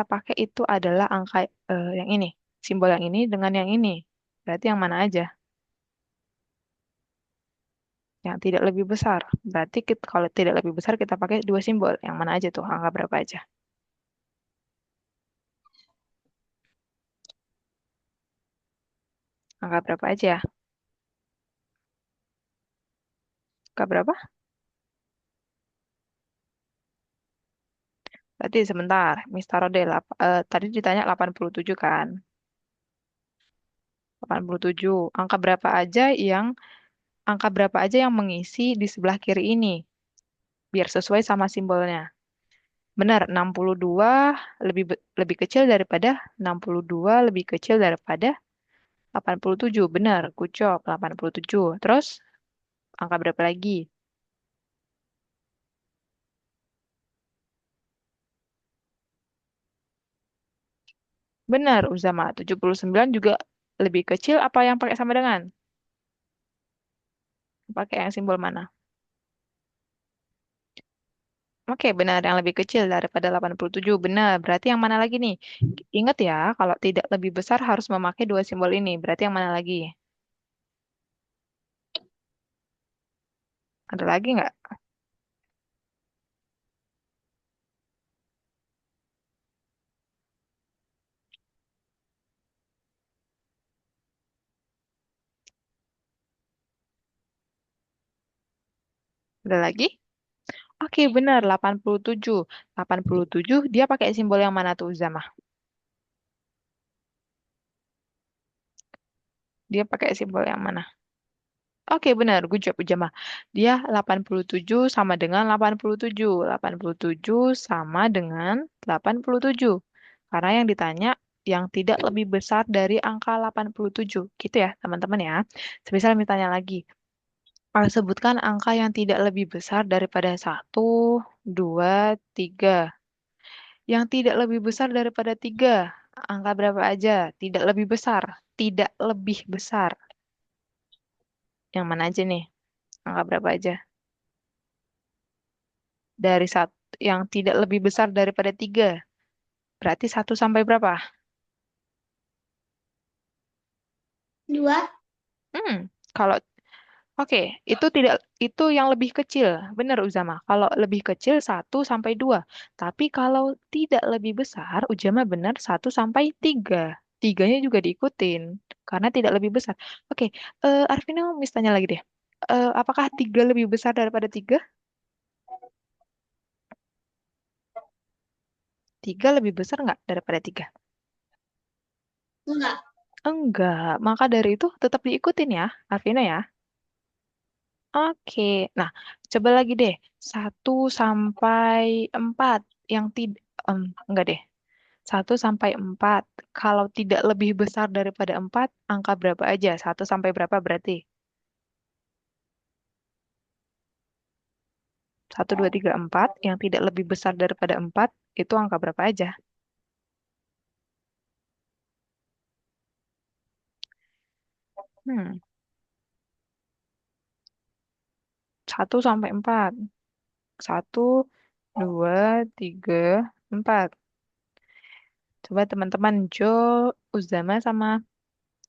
pakai itu adalah angka yang ini, simbol yang ini dengan yang ini. Berarti yang mana aja? Yang tidak lebih besar. Berarti kalau tidak lebih besar kita pakai dua simbol. Yang mana aja tuh? Angka berapa aja? Angka berapa aja ya? Angka berapa? Berarti sebentar, Miss taruh deh. Tadi ditanya 87 kan? 87. Angka berapa aja yang mengisi di sebelah kiri ini? Biar sesuai sama simbolnya. Benar, 62 lebih kecil daripada 62 lebih kecil daripada 87. Benar, good job. 87. Terus, angka berapa lagi? Benar, Uzama. 79 juga lebih kecil apa yang pakai sama dengan? Pakai yang simbol mana? Oke, benar. Yang lebih kecil daripada 87. Benar. Berarti yang mana lagi nih? Ingat ya, kalau tidak lebih besar harus memakai dua simbol ini. Berarti yang mana lagi? Ada lagi nggak? Ada lagi? Oke, benar. 87. 87 dia pakai simbol yang mana tuh, Uzama? Dia pakai simbol yang mana? Oke, benar. Good job, Ujama. Dia 87 sama dengan 87. 87 sama dengan 87. Karena yang ditanya yang tidak lebih besar dari angka 87. Gitu ya, teman-teman ya. Semisal ditanya lagi, sebutkan angka yang tidak lebih besar daripada 1, 2, 3. Yang tidak lebih besar daripada 3. Angka berapa aja? Tidak lebih besar. Tidak lebih besar. Yang mana aja nih? Angka berapa aja? Dari satu yang tidak lebih besar daripada 3. Berarti 1 sampai berapa? Dua. Hmm, kalau oke, itu tidak itu yang lebih kecil. Benar Uzama. Kalau lebih kecil 1 sampai 2. Tapi kalau tidak lebih besar, Uzama benar 1 sampai 3. Tiganya juga diikutin karena tidak lebih besar. Oke, Arvino mis tanya lagi deh. Apakah 3 lebih besar daripada 3? 3 lebih besar nggak daripada 3? Enggak. Enggak. Maka dari itu tetap diikutin ya, Arvino ya. Oke, nah coba lagi deh 1 sampai 4 yang tidak, enggak deh 1 sampai 4. Kalau tidak lebih besar daripada 4, angka berapa aja? 1 sampai berapa berarti? 1, 2, 3, 4. Yang tidak lebih besar daripada 4 itu angka berapa aja? Hmm, 1 sampai 4. 1, 2, 3, 4. Coba teman-teman Jo, Uzama sama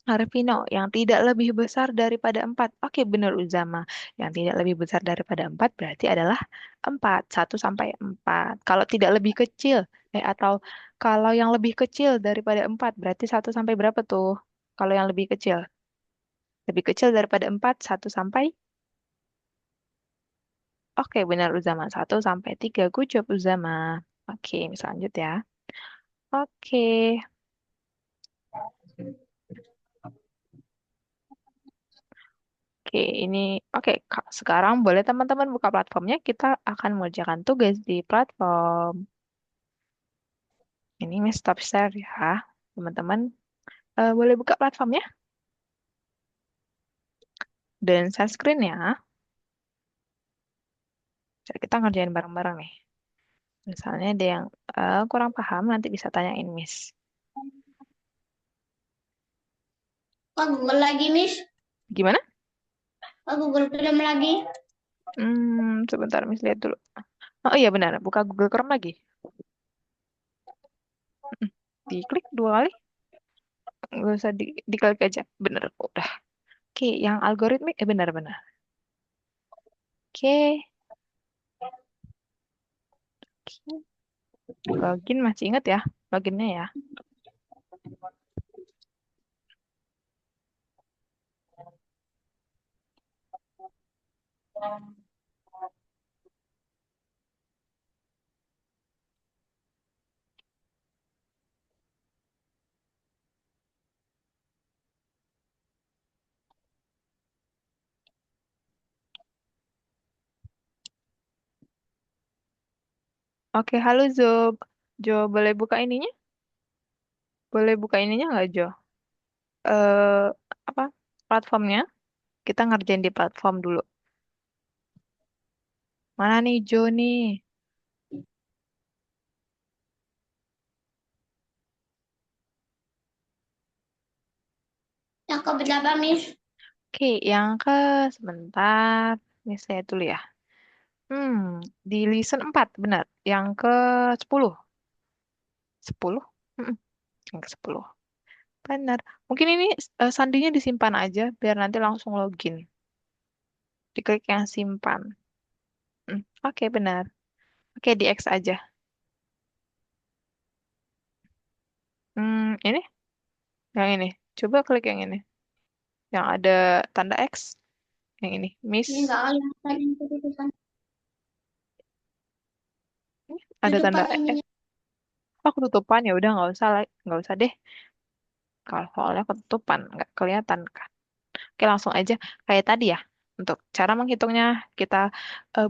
Arvino, yang tidak lebih besar daripada 4. Oke, benar Uzama. Yang tidak lebih besar daripada 4 berarti adalah 4. 1 sampai 4. Kalau tidak lebih kecil, atau kalau yang lebih kecil daripada 4 berarti 1 sampai berapa tuh? Kalau yang lebih kecil. Lebih kecil daripada 4, 1 sampai. Oke, benar Uzama. 1 sampai 3. Good job Uzama. Oke, lanjut ya. Oke. Oke, ini oke. Sekarang boleh teman-teman buka platformnya. Kita akan mengerjakan tugas di platform. Ini Miss Stop Share ya, teman-teman. Boleh buka platformnya dan share screen ya. Jadi kita ngerjain bareng-bareng nih. Misalnya ada yang kurang paham, nanti bisa tanyain Miss. Oh, Google lagi, Miss. Gimana? Oh, Google Film lagi. Sebentar Miss lihat dulu. Oh iya benar, buka Google Chrome lagi. Mm, Diklik 2 kali, nggak usah diklik aja. Bener, udah. Oke, yang algoritmik, benar-benar. Oke, login masih ingat ya, loginnya ya. Oke, halo Zob. Jo, boleh buka ininya? Boleh buka ininya nggak Jo? eh apa platformnya. Kita ngerjain di platform dulu. Mana nih Jo nih? Yang keberapa, Miss? Oke, yang ke sebentar. Ini saya dulu ya. Hmm, di listen 4 benar. Yang ke 10. 10? Mm-mm, yang ke 10. Benar. Mungkin ini sandinya disimpan aja biar nanti langsung login. Diklik yang simpan. Oke, benar. Oke, di X aja. Ini, yang ini. Coba klik yang ini. Yang ada tanda X. Yang ini, Miss. Ini nggak kelihatan yang ketutupan. Ini ada tanda Tutupan X. ininya. Oh, ketutupan ya udah nggak usah deh. Kalau soalnya ketutupan nggak kelihatan kan. Oke, langsung aja kayak tadi ya. Untuk cara menghitungnya kita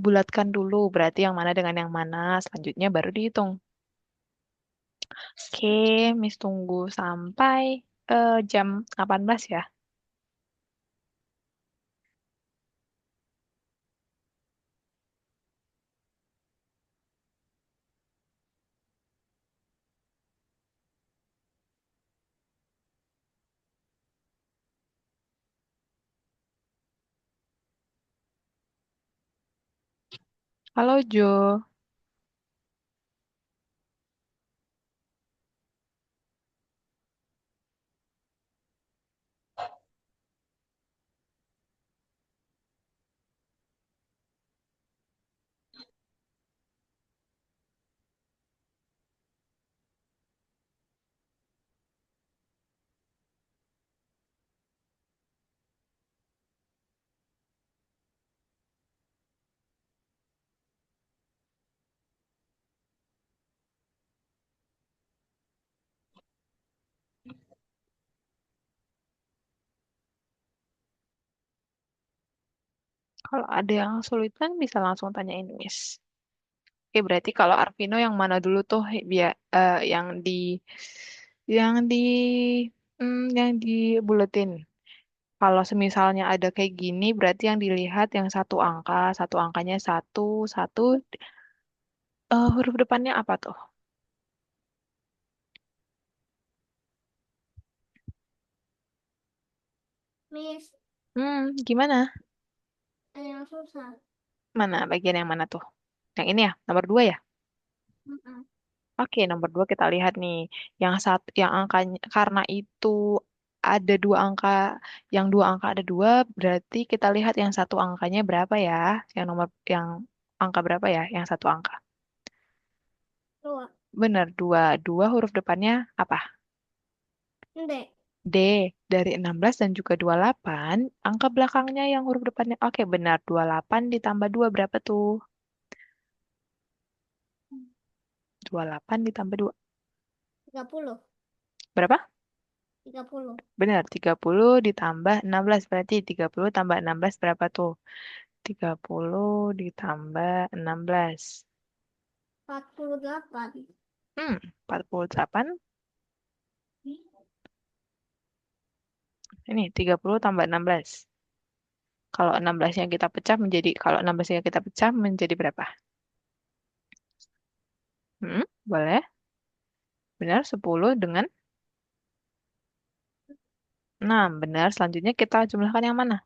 bulatkan dulu berarti yang mana dengan yang mana. Selanjutnya baru dihitung. Oke, Miss tunggu sampai jam 18 ya. Halo Jo. Kalau ada yang kesulitan bisa langsung tanyain Miss. Oke, berarti kalau Arvino yang mana dulu tuh biar yang di yang dibuletin. Kalau semisalnya ada kayak gini, berarti yang dilihat yang satu angkanya satu, satu, huruf depannya apa tuh? Miss, Gimana? ada yang susah. Mana bagian yang mana tuh? Yang ini ya, nomor 2 ya? Mm-mm. Oke, nomor 2 kita lihat nih. Yang satu, yang angkanya, karena itu ada dua angka, yang dua angka ada dua, berarti kita lihat yang satu angkanya berapa ya? Yang angka berapa ya? Yang satu angka. Dua. Benar, dua. Dua huruf depannya apa? Ndek. D. Dari 16 dan juga 28, angka belakangnya yang huruf depannya. Oke, benar. 28 ditambah 2 berapa tuh? 28 ditambah 2. 30. Berapa? 30. Benar, 30 ditambah 16 berarti 30 tambah 16 berapa tuh? 30 ditambah 16. 48. 48. Ini 30 tambah 16. Kalau 16-nya kita pecah menjadi, kalau 16-nya kita pecah menjadi berapa? Boleh. Benar, 10 dengan 6. Benar, selanjutnya kita jumlahkan yang mana?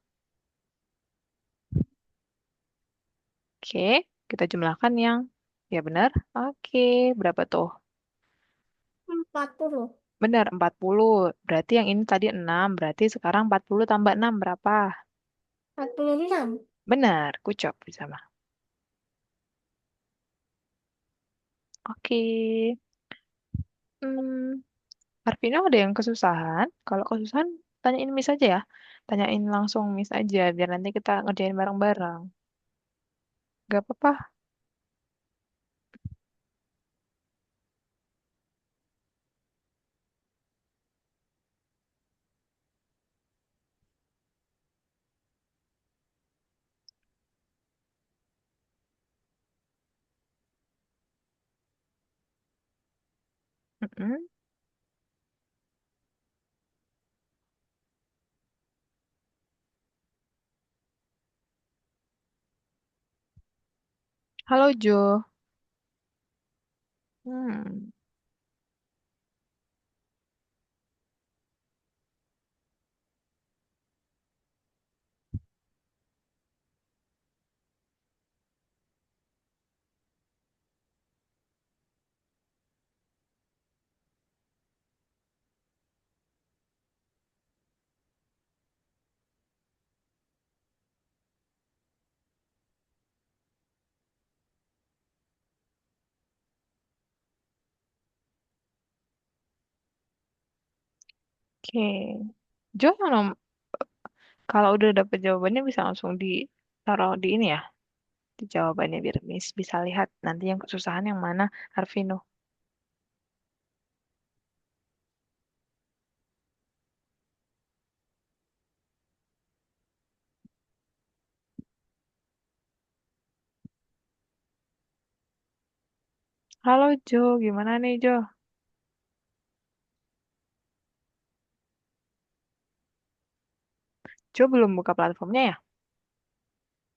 Oke, kita jumlahkan yang, ya benar. Oke, berapa tuh? 40. Benar, 40. Berarti yang ini tadi 6. Berarti sekarang 40 tambah 6 berapa? 46. Benar, kucop bersama. Oke. Hmm, Arvino ada yang kesusahan? Kalau kesusahan, tanyain Miss aja ya. Tanyain langsung Miss aja, biar nanti kita ngerjain bareng-bareng. Gak apa-apa. Mm-mm. Halo Jo. Hmm, oke. Jo, kalau udah dapet jawabannya bisa langsung ditaruh di ini ya, di jawabannya biar Miss bisa lihat nanti yang kesusahan yang mana, Arvino. Halo Jo, gimana nih Jo? Jo belum buka platformnya ya?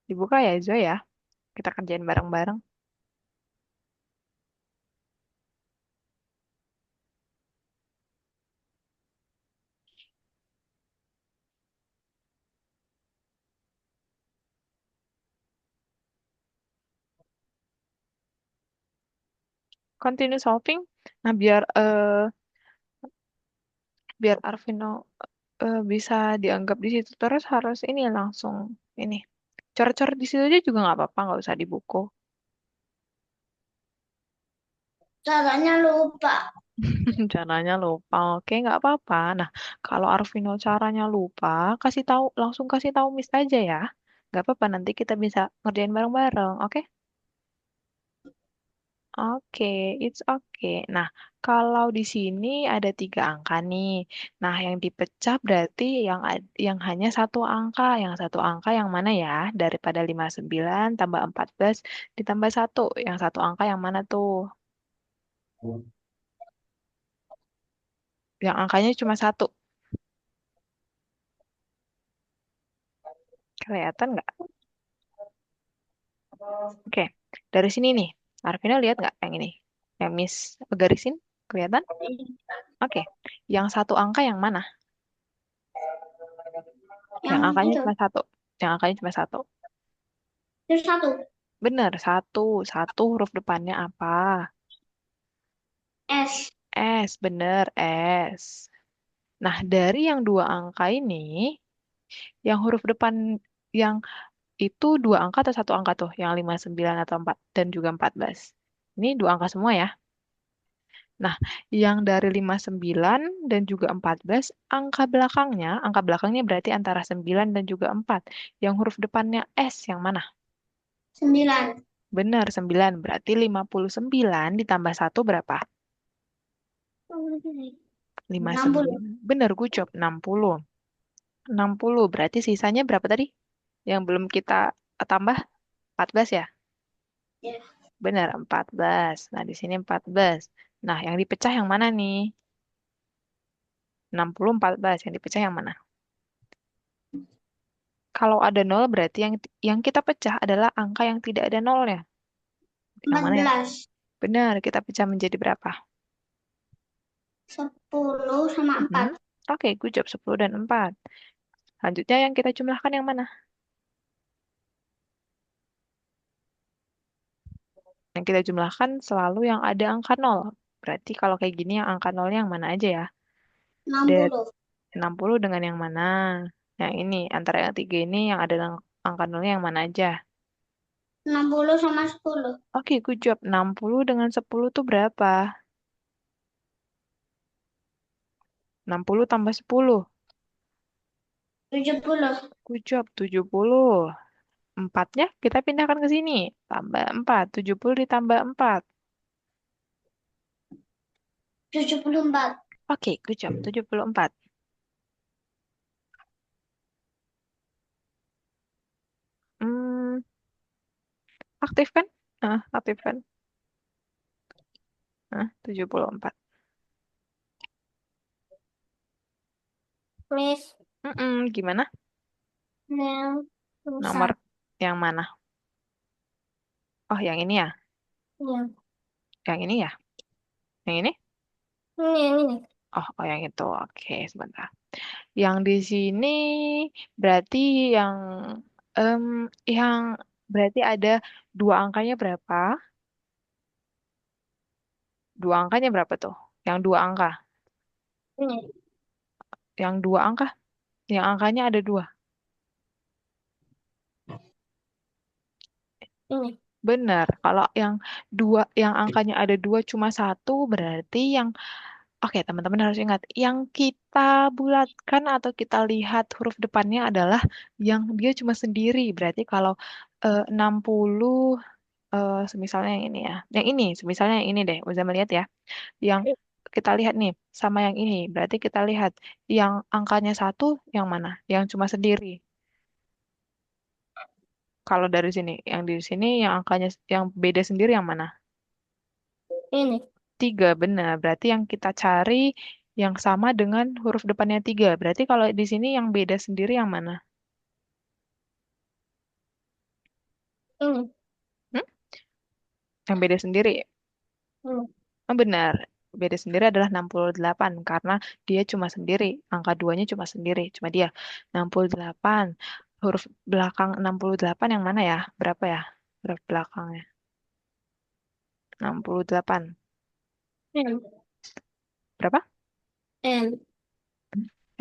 Dibuka ya Jo ya. Kita kerjain bareng-bareng. Continue solving. Nah, biar Arvino bisa dianggap di situ terus harus ini langsung ini. Coret-coret di situ aja juga nggak apa-apa, nggak usah di buku. Caranya lupa. Caranya lupa, oke nggak apa-apa. Nah, kalau Arvino caranya lupa, langsung kasih tahu Miss aja ya. Nggak apa-apa, nanti kita bisa ngerjain bareng-bareng, oke? Oke, it's okay. Nah, kalau di sini ada 3 angka nih. Nah, yang dipecah berarti yang hanya satu angka. Yang satu angka yang mana ya? Daripada 59 tambah 14 ditambah satu. Yang satu angka yang mana tuh? Yang angkanya cuma satu. Kelihatan nggak? Oke, dari sini nih. Arvina lihat nggak yang ini? Yang Miss garisin? Kelihatan? Oke, yang satu angka yang mana? Yang Yang angkanya itu, cuma satu. Yang angkanya cuma satu. itu satu. Benar, satu. Satu huruf depannya apa? S. S, bener, S. Nah, dari yang 2 angka ini, yang huruf depan yang itu 2 angka atau satu angka tuh? Yang 59 atau 4 dan juga 14. Ini 2 angka semua ya. Nah, yang dari 59 dan juga 14, angka belakangnya berarti antara 9 dan juga 4. Yang huruf depannya S, yang mana? 9. Benar, 9. Berarti 59 ditambah satu berapa? 60. 59. Benar, good job. 60. 60. Berarti sisanya berapa tadi? Yang belum kita tambah? 14 ya? Ya. Benar, 14. Nah, di sini 14. Nah, yang dipecah yang mana nih? 60, 14. Yang dipecah yang mana? Kalau ada nol berarti yang kita pecah adalah angka yang tidak ada nolnya. Yang mana ya? 14. Benar, kita pecah menjadi berapa? 10 sama Mhm. 4. Oke, good job. 10 dan 4. Selanjutnya yang kita jumlahkan yang mana? Yang kita jumlahkan selalu yang ada angka nol. Berarti kalau kayak gini yang angka nolnya yang mana aja ya? Dari 60. 60 dengan yang mana? Yang ini, antara yang tiga ini yang ada angka nolnya yang mana aja? 60 sama 10. Oke, good job. 60 dengan 10 tuh berapa? 60 tambah 10. 70. Good job. 70. Empatnya kita pindahkan ke sini. Tambah 4. 70 ditambah 4. 74. Oke, good job. 74. Hmm, aktif kan? Aktif kan? 74. Miss, Gimana? yang Nomor rusak. yang mana? Oh, yang ini ya? Iya. Yang ini ya? Yang ini? Ini. Oh, yang itu. Oke, sebentar. Yang di sini berarti yang em, yang berarti ada dua angkanya berapa? Dua angkanya berapa tuh? Yang dua angka. Ini. Yang dua angka. Yang angkanya ada dua. Ini. Benar. Kalau yang dua, yang angkanya ada dua cuma satu, berarti yang, oke teman-teman harus ingat, yang kita bulatkan atau kita lihat huruf depannya adalah yang dia cuma sendiri. Berarti kalau 60, semisalnya yang ini ya. Yang ini, semisalnya yang ini deh, Uza melihat ya. Yang kita lihat nih, sama yang ini. Berarti kita lihat yang angkanya satu, yang mana? Yang cuma sendiri. Kalau dari sini, yang di sini yang angkanya yang beda sendiri yang mana? Ini. Tiga, benar. Berarti yang kita cari yang sama dengan huruf depannya tiga. Berarti kalau di sini yang beda sendiri yang mana? Ini. Hmm? Yang beda sendiri. Ini. Oh, benar. Beda sendiri adalah 68 karena dia cuma sendiri. Angka duanya cuma sendiri. Cuma dia 68. Huruf belakang 68 yang mana ya? Berapa ya? Huruf belakangnya. 68. N. Berapa? N.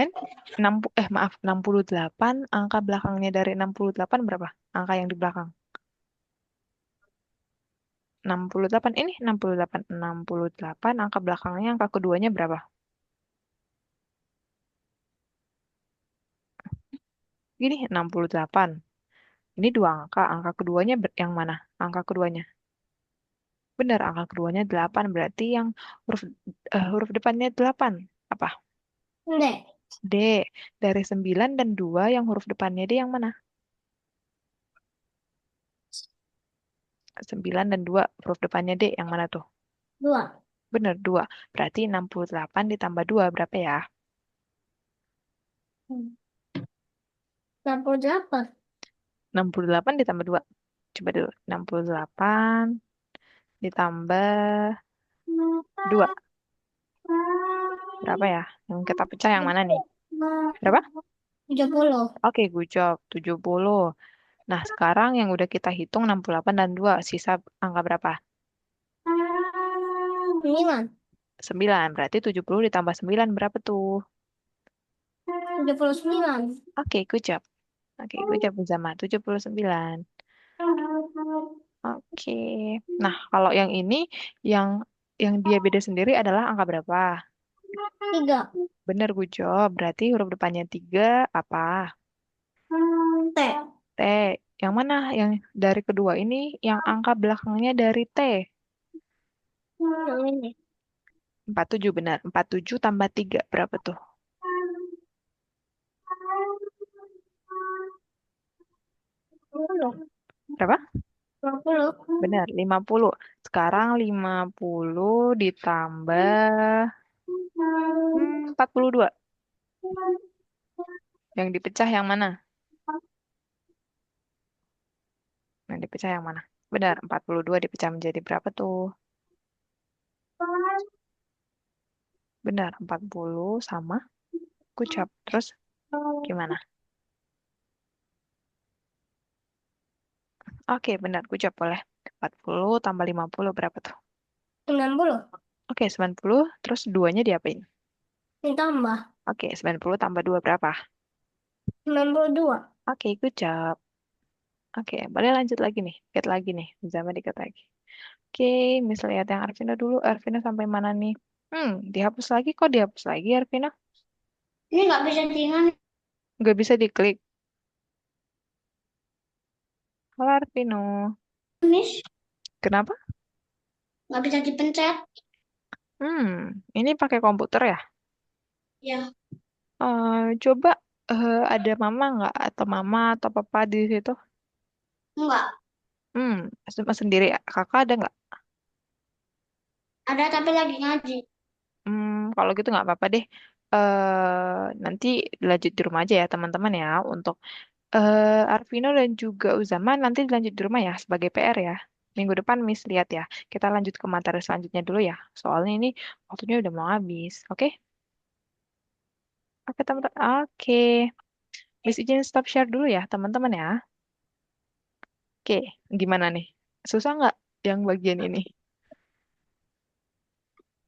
N? 60, maaf, 68. Angka belakangnya dari 68 berapa? Angka yang di belakang. 68 ini 68 68 angka belakangnya angka keduanya berapa? Gini 68. Ini dua angka, angka keduanya yang mana? Angka keduanya. Benar, angka keduanya 8 berarti yang huruf huruf depannya 8. Apa? D. D. Dari 9 dan 2 yang huruf depannya D yang mana? 9 dan 2 huruf depannya D yang mana tuh? 2. Benar, 2. Berarti 68 ditambah 2 berapa ya? 68. 68 ditambah 2. Coba dulu. 68 ditambah 2. Berapa ya? Yang kita pecah yang mana nih? Berapa? 70. Oke, good job. 70. Nah, sekarang yang udah kita hitung 68 dan 2, sisa angka berapa? 9. 9. Berarti 70 ditambah 9 berapa tuh? 79. Oke, good job. Oke, good job bersama 79. Oke. Nah, kalau yang ini yang dia beda sendiri adalah angka berapa? 3. Bener, good job. Berarti huruf depannya 3 apa? T. T. Yang mana? Yang dari kedua ini yang angka belakangnya dari T. Yang ini. 47 benar. 47 tambah 3 berapa tuh? 20. Berapa? 20. Benar, 50. Sekarang 50 ditambah 42. Yang dipecah yang mana? Yang dipecah yang mana? Benar, 42 dipecah menjadi berapa tuh? Benar, 40 sama kucap. Terus gimana? Oke, benar, kucap boleh. 40 tambah 50 berapa tuh? 90. Oke, 90. Terus duanya diapain? Ditambah. Oke, 90 tambah 2 berapa? 92. Oke, kucap. Oke, boleh lanjut lagi nih. Dikit lagi nih. Zaman dikit lagi. Oke, misalnya lihat yang Arvina dulu. Arvina sampai mana nih? Dihapus lagi. Kok dihapus lagi, Arvina? Ini nggak bisa diingat, Nggak bisa diklik. Halo, Arvino. Miss. Kenapa? Nggak bisa dipencet. Hmm, ini pakai komputer ya? Ya, Coba ada mama nggak? Atau mama atau papa di situ? enggak. Hmm, sendiri ya? Kakak ada nggak? Ada tapi lagi ngaji. Kalau gitu nggak apa-apa deh. Nanti lanjut di rumah aja ya, teman-teman ya. Untuk Arvino dan juga Uzama nanti dilanjut di rumah ya, sebagai PR ya. minggu depan Miss lihat ya. Kita lanjut ke materi selanjutnya dulu ya. Soalnya ini waktunya udah mau habis. Oke? Oke, teman-teman. Oke. Miss izin stop share dulu ya, teman-teman ya. Oke, gimana nih? Susah nggak yang bagian ini?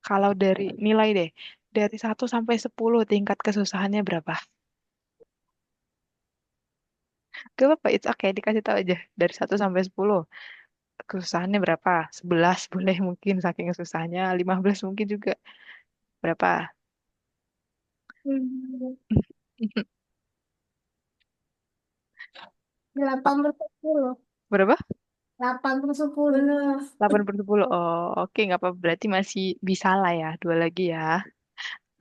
Kalau dari nilai deh, dari 1 sampai 10 tingkat kesusahannya berapa? Gak apa-apa, it's okay, dikasih tahu aja. Dari 1 sampai 10 kesusahannya berapa? 11 boleh mungkin, saking susahnya. 15 mungkin juga. Berapa? Hmm, 8/10. Berapa? 8/10. 8/10. Oh, oke, nggak apa-apa. Berarti masih bisa lah ya, dua lagi ya.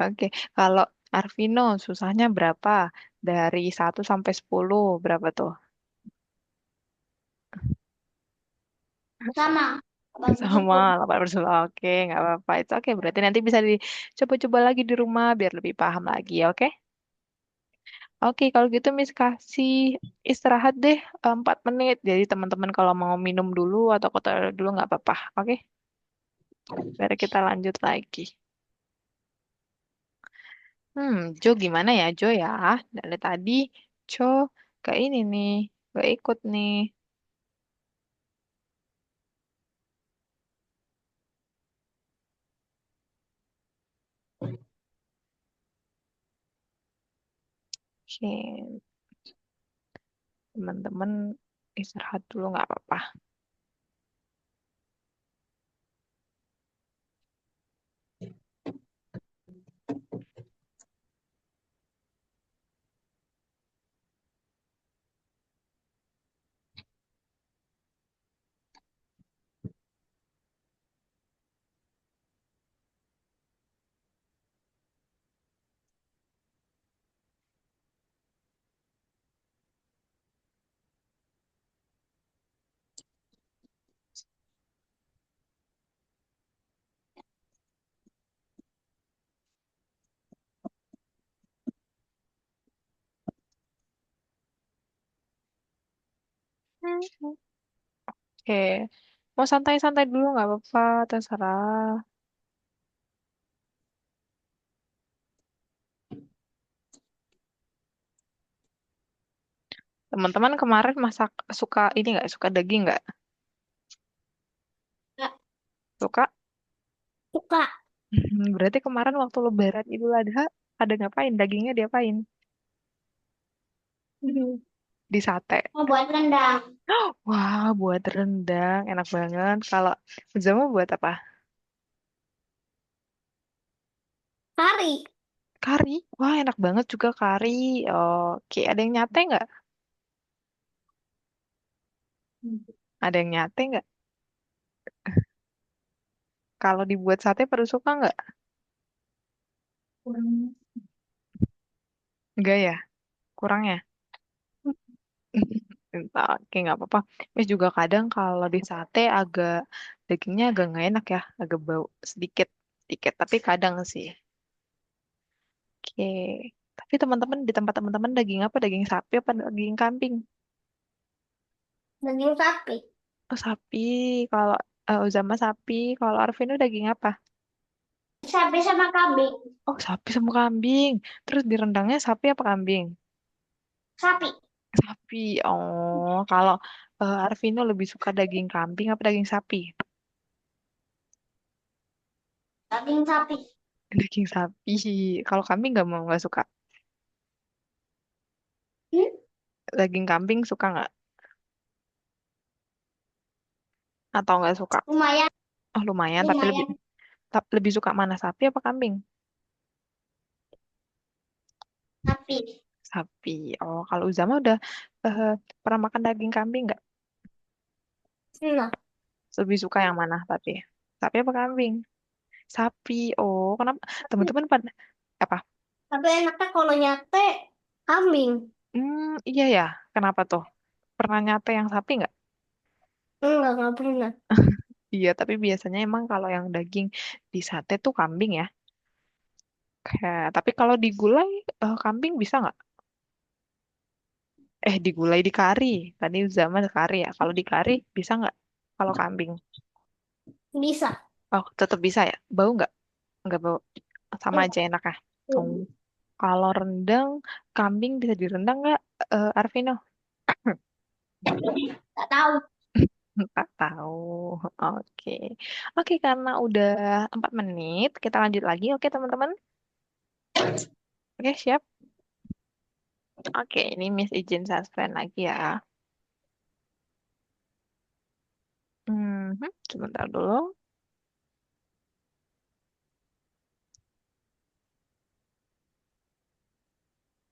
Oke, kalau Arvino susahnya berapa? Dari 1 sampai 10 berapa tuh? Sama. Sama 8/10. 8/10. Oke, nggak apa-apa. Itu oke. Berarti nanti bisa dicoba-coba lagi di rumah biar lebih paham lagi, oke? Oke, kalau gitu Miss kasih istirahat deh 4 menit. Jadi teman-teman kalau mau minum dulu atau ke toilet dulu nggak apa-apa, oke? Biar kita lanjut lagi. Jo gimana ya Jo ya? Dari tadi Jo ke ini nih, gak ikut nih. Oke, teman-teman istirahat dulu nggak apa-apa. Hmm. Oke, mau santai-santai dulu nggak apa-apa, terserah. Teman-teman kemarin masak suka ini nggak? Suka daging nggak? Nggak Suka? suka. Berarti kemarin waktu Lebaran Idul Adha ada ngapain? Dagingnya diapain? Di sate. Mau buat rendang. Wah, buat rendang, enak banget. Kalau Zama buat apa? Kari. Kari. Wah, enak banget juga kari. Oke, ada yang nyate nggak? Ada yang nyate nggak? Kalau dibuat sate perlu suka nggak? Kurang. Enggak ya? Kurang ya? Oke, nggak apa-apa. Terus juga kadang kalau di sate agak dagingnya agak nggak enak ya, agak bau sedikit, sedikit. Tapi kadang sih. Oke. Tapi teman-teman di tempat teman-teman daging apa? Daging sapi apa daging kambing? Daging sapi. Oh, sapi. Kalau Uzama sapi, kalau Arvino daging apa? Sapi sama kambing. Oh, sapi sama kambing. Terus di rendangnya sapi apa kambing? Sapi. Sapi. Oh, kalau Arvino lebih suka daging kambing apa daging sapi? Daging sapi. Daging sapi. Kalau kambing nggak suka. Hmm? Daging kambing suka nggak? Atau nggak suka? Lumayan. Oh, lumayan. Tapi lebih Lumayan. lebih suka mana sapi apa kambing? Sapi. Sapi. Oh, kalau Uzama udah eh, pernah makan daging kambing nggak? Nah, Lebih suka yang mana tapi? Sapi apa kambing? Sapi. Oh, kenapa? Teman-teman pada apa? tapi enaknya kalau nyate kambing. Iya ya. Kenapa tuh? Pernah nyate yang sapi nggak? Enggak pernah. Iya, tapi biasanya emang kalau yang daging di sate tuh kambing ya. Tapi kalau digulai kambing bisa nggak? Digulai di kari. Tadi zaman kari ya. Kalau di kari bisa nggak? kalau kambing? Bisa. Oh, tetap bisa ya? Bau nggak? Nggak bau. Sama aja enaknya. Oh. Kalau rendang, kambing bisa direndang nggak, Arvino? Tak tahu. Nggak tahu. Oke. Oke, karena udah 4 menit, kita lanjut lagi. Oke, teman-teman. Oke, siap. Oke, ini Miss izin suspend lagi ya. Sebentar dulu.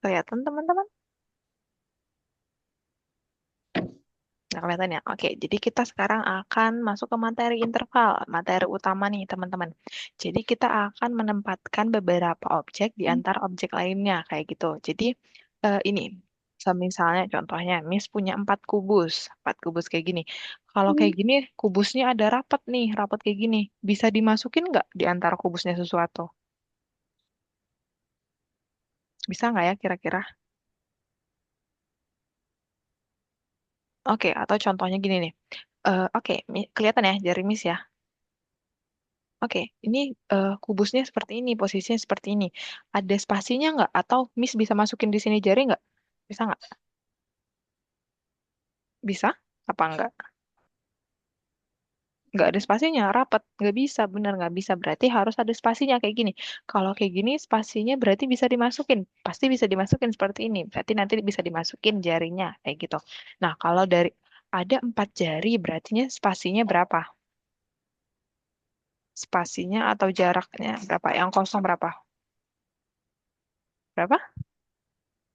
Kelihatan, teman-teman? Nggak kelihatan ya? Oke, jadi kita sekarang akan masuk ke materi interval, materi utama nih, teman-teman. Jadi kita akan menempatkan beberapa objek di antara objek lainnya, kayak gitu. Jadi ini, misalnya contohnya, Miss punya 4 kubus kayak gini. Kalau kayak gini, kubusnya ada rapat nih, rapat kayak gini. Bisa dimasukin nggak di antara kubusnya sesuatu? Bisa nggak ya kira-kira? Oke, atau contohnya gini nih. Oke, kelihatan ya jari Miss ya? Oke, ini kubusnya seperti ini, posisinya seperti ini. Ada spasinya nggak? Atau Miss bisa masukin di sini jari nggak? Bisa nggak? Bisa? Apa nggak? Nggak ada spasinya, rapat. Nggak bisa, benar nggak bisa. Berarti harus ada spasinya kayak gini. Kalau kayak gini, spasinya berarti bisa dimasukin. Pasti bisa dimasukin seperti ini. Berarti nanti bisa dimasukin jarinya, kayak gitu. Nah, kalau dari ada 4 jari, berartinya spasinya berapa? Spasinya atau jaraknya berapa? Yang kosong berapa? Berapa?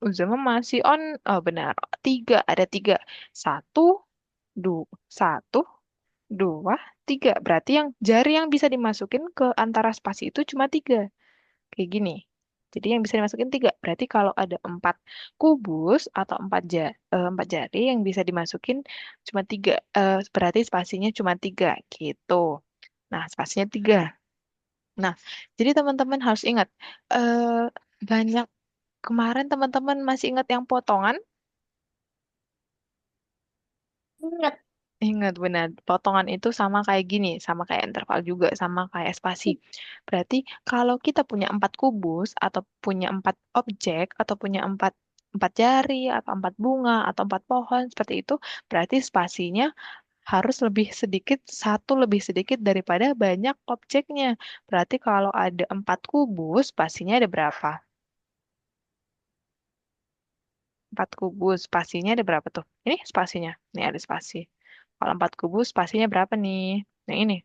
Uzama masih on. Oh benar. Tiga. Ada tiga. Satu, dua, satu, dua, tiga. Berarti yang jari yang bisa dimasukin ke antara spasi itu cuma tiga. Kayak gini. Jadi yang bisa dimasukin tiga. Berarti kalau ada 4 kubus atau 4 jari yang bisa dimasukin cuma tiga. Berarti spasinya cuma tiga. Gitu. Nah, spasinya tiga. Nah, jadi teman-teman harus ingat. eh banyak kemarin teman-teman masih ingat yang potongan. Ingat. Ingat benar, potongan itu sama kayak gini, sama kayak interval juga, sama kayak spasi. Berarti kalau kita punya 4 kubus atau punya 4 objek atau punya empat empat jari atau 4 bunga atau 4 pohon seperti itu, berarti spasinya harus lebih sedikit, satu lebih sedikit daripada banyak objeknya. Berarti kalau ada 4 kubus, spasinya ada berapa? 4 kubus, spasinya ada berapa tuh? Ini spasinya, ini ada spasi. Kalau 4 kubus, spasinya berapa nih? Yang ini.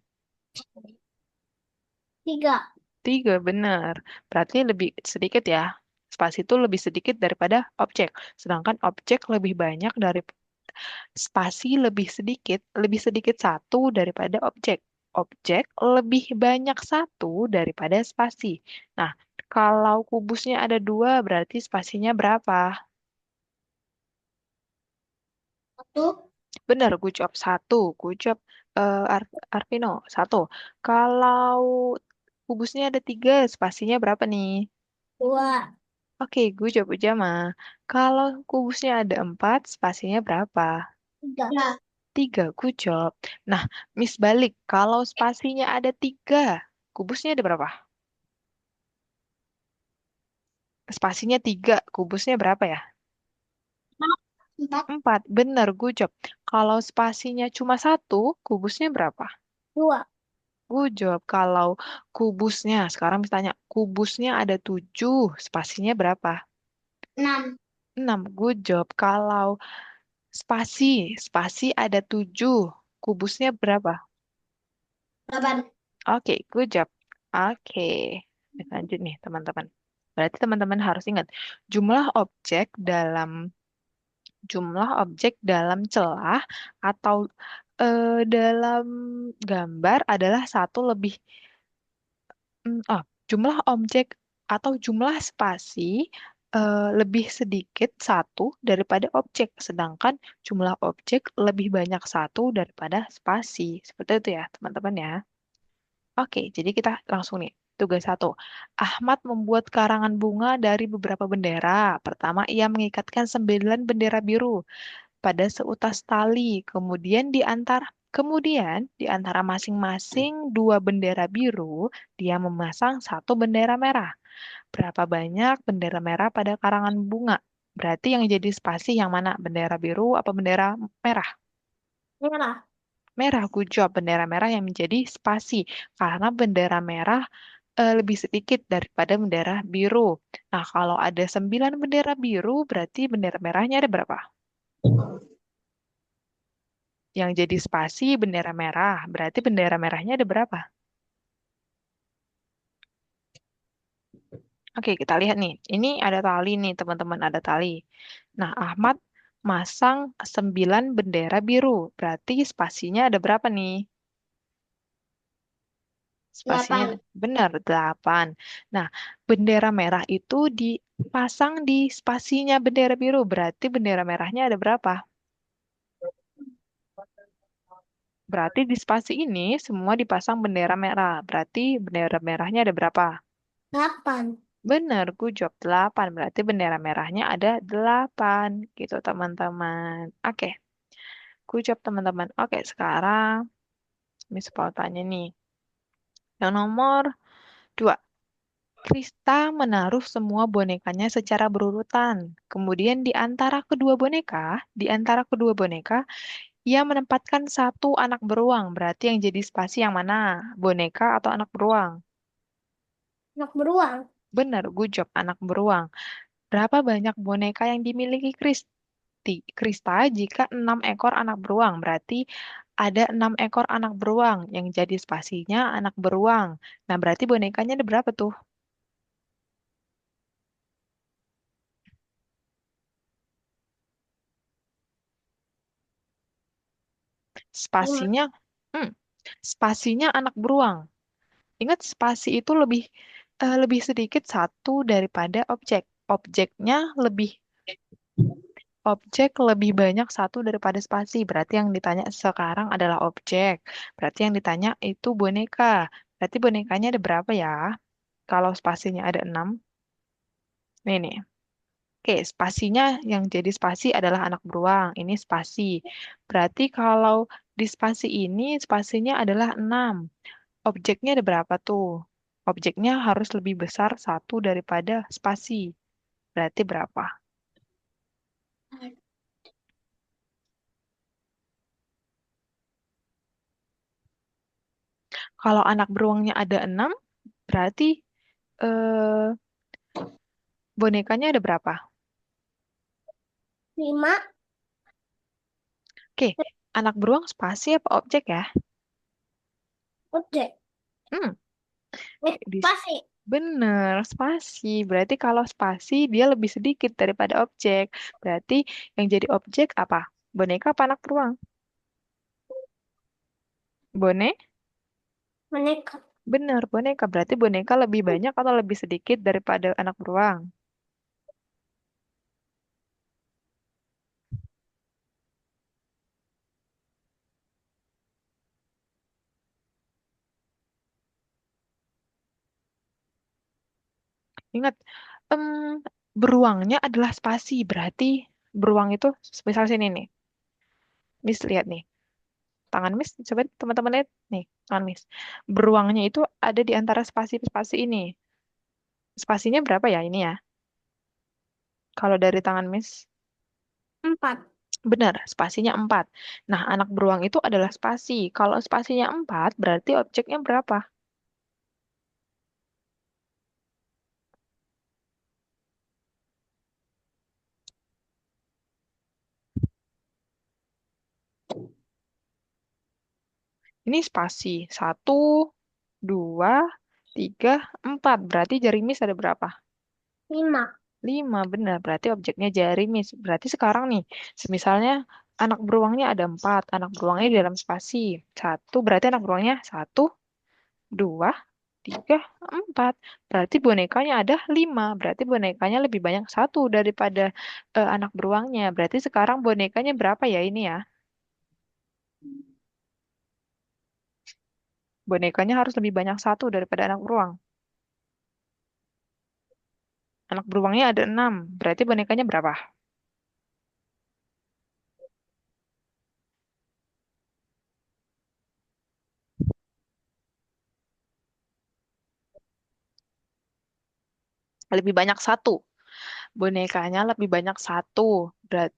3. 3, benar. Berarti lebih sedikit ya. Spasi itu lebih sedikit daripada objek. Sedangkan objek lebih banyak dari spasi lebih sedikit satu daripada objek. Objek lebih banyak satu daripada spasi. Nah, kalau kubusnya ada 2, berarti spasinya berapa? 1. Benar, good job. Satu, good job, Arvino. Satu. Kalau kubusnya ada 3, spasinya berapa nih? 2. Oke, gue jawab Ujama. Kalau kubusnya ada 4, spasinya berapa? 3. 3, gue jawab. Nah, Miss balik. Kalau spasinya ada 3, kubusnya ada berapa? Spasinya 3, kubusnya berapa ya? 4. 4, bener, gue jawab. Kalau spasinya cuma satu, kubusnya berapa? 2. Gue jawab. Kalau kubusnya, sekarang misalnya kubusnya ada 7, spasinya berapa? 6. 6, gue jawab. Kalau spasi, spasi ada 7, kubusnya berapa? 8. Oke, good job. Oke, lanjut nih teman-teman. Berarti teman-teman harus ingat jumlah objek dalam celah atau dalam gambar adalah satu lebih jumlah objek atau jumlah spasi lebih sedikit satu daripada objek, sedangkan jumlah objek lebih banyak satu daripada spasi. Seperti itu ya, teman-teman ya. Oke, jadi kita langsung nih. Tugas satu. Ahmad membuat karangan bunga dari beberapa bendera. Pertama, ia mengikatkan 9 bendera biru pada seutas tali. Kemudian Kemudian, di antara masing-masing dua bendera biru, dia memasang satu bendera merah. Berapa banyak bendera merah pada karangan bunga? Berarti yang jadi spasi yang mana? Bendera biru apa bendera merah? Merah. Merah, good job. Bendera merah yang menjadi spasi. Karena bendera merah lebih sedikit daripada bendera biru. Nah, kalau ada 9 bendera biru, berarti bendera merahnya ada berapa? Yang jadi spasi bendera merah, berarti bendera merahnya ada berapa? Oke, kita lihat nih. Ini ada tali nih, teman-teman, ada tali. Nah, Ahmad masang 9 bendera biru. Berarti spasinya ada berapa nih? Spasinya 8. benar, 8. Nah, bendera merah itu dipasang di spasinya bendera biru. Berarti bendera merahnya ada berapa? Berarti di spasi ini semua dipasang bendera merah. Berarti bendera merahnya ada berapa? 8. Benar, good job. 8. Berarti bendera merahnya ada 8. Gitu, teman-teman. Oke, good job, teman-teman. Oke, sekarang Miss mau tanya nih. Yang nomor 2. Krista menaruh semua bonekanya secara berurutan. Kemudian di antara kedua boneka, ia menempatkan satu anak beruang. Berarti yang jadi spasi yang mana? Boneka atau anak beruang? Anak beruang. Benar, good job, anak beruang. Berapa banyak boneka yang dimiliki Krista jika 6 ekor anak beruang? Berarti ada 6 ekor anak beruang yang jadi spasinya anak beruang. Nah, berarti bonekanya ada berapa tuh? Lima. Spasinya, hmm, spasinya anak beruang. Ingat spasi itu lebih sedikit satu daripada objek. Objeknya lebih Objek lebih banyak satu daripada spasi. Berarti yang ditanya sekarang adalah objek. Berarti yang ditanya itu boneka. Berarti bonekanya ada berapa ya? Kalau spasinya ada 6. Nih, nih. Oke, spasinya yang jadi spasi adalah anak beruang. Ini spasi. Berarti kalau di spasi ini, spasinya adalah 6. Objeknya ada berapa tuh? Objeknya harus lebih besar satu daripada spasi. Berarti berapa? Kalau anak beruangnya ada 6, berarti eh, bonekanya ada berapa? 5. Oke, anak beruang spasi apa objek ya? Objek. Hmm, di Pasti. bener, spasi. Berarti kalau spasi dia lebih sedikit daripada objek. Berarti yang jadi objek apa? Boneka apa anak beruang? Bone? Mereka. Bener, boneka. Berarti boneka lebih banyak atau lebih sedikit daripada anak beruang? Ingat, em, beruangnya adalah spasi. Berarti beruang itu, misal sini nih. Miss lihat nih. Tangan Miss, coba teman-teman lihat nih, tangan Miss. Beruangnya itu ada di antara spasi-spasi ini. Spasinya berapa ya ini ya? Kalau dari tangan Miss, 4. benar, spasinya 4. Nah, anak beruang itu adalah spasi. Kalau spasinya 4, berarti objeknya berapa? Ini spasi. 1, 2, 3, 4. Berarti jari Miss ada berapa? 5. 5, benar. Berarti objeknya jari Miss. Berarti sekarang nih, misalnya anak beruangnya ada 4. Anak beruangnya di dalam spasi. 1, berarti anak beruangnya 1, 2, 3, 4. Berarti bonekanya ada 5. Berarti bonekanya lebih banyak satu daripada anak beruangnya. Berarti sekarang bonekanya berapa ya ini ya? Bonekanya harus lebih banyak satu daripada anak beruang. Anak beruangnya ada 6. Berarti bonekanya berapa? Lebih banyak satu. Bonekanya lebih banyak satu.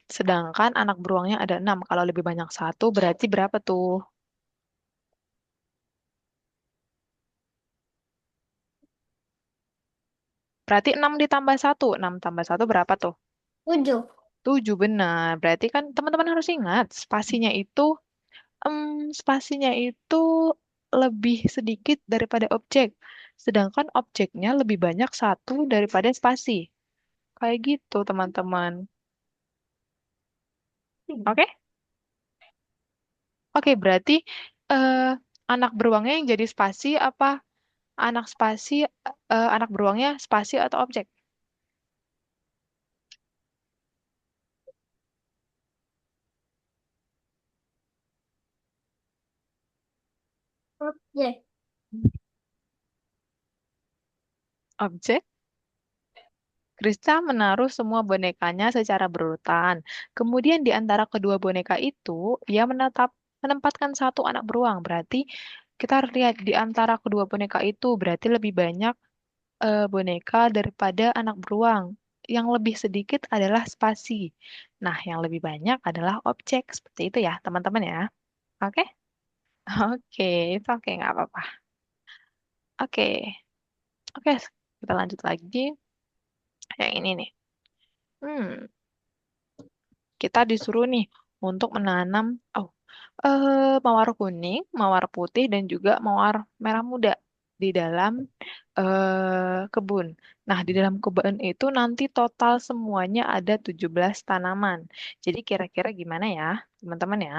Sedangkan anak beruangnya ada enam. Kalau lebih banyak satu berarti berapa tuh? Berarti 6 ditambah satu. 6 tambah satu berapa tuh? 7. 7 benar. Berarti kan teman-teman harus ingat spasinya itu lebih sedikit daripada objek. Sedangkan objeknya lebih banyak satu daripada spasi. Kayak gitu, teman-teman. Oke? Oke, berarti eh, anak beruangnya yang jadi spasi apa anak spasi anak beruangnya spasi atau objek? Oke. Objek. Krista menaruh semua bonekanya secara berurutan. Kemudian di antara kedua boneka itu, ia menempatkan satu anak beruang. Berarti kita harus lihat di antara kedua boneka itu berarti lebih banyak boneka daripada anak beruang. Yang lebih sedikit adalah spasi. Nah, yang lebih banyak adalah objek. Seperti itu ya, teman-teman ya. Oke? Oke, itu oke, nggak apa-apa. Oke, oke, kita lanjut lagi. Yang ini nih. Hmm, kita disuruh nih untuk menanam mawar kuning, mawar putih, dan juga mawar merah muda di dalam kebun. Nah, di dalam kebun itu nanti total semuanya ada 17 tanaman. Jadi kira-kira gimana ya, teman-teman ya?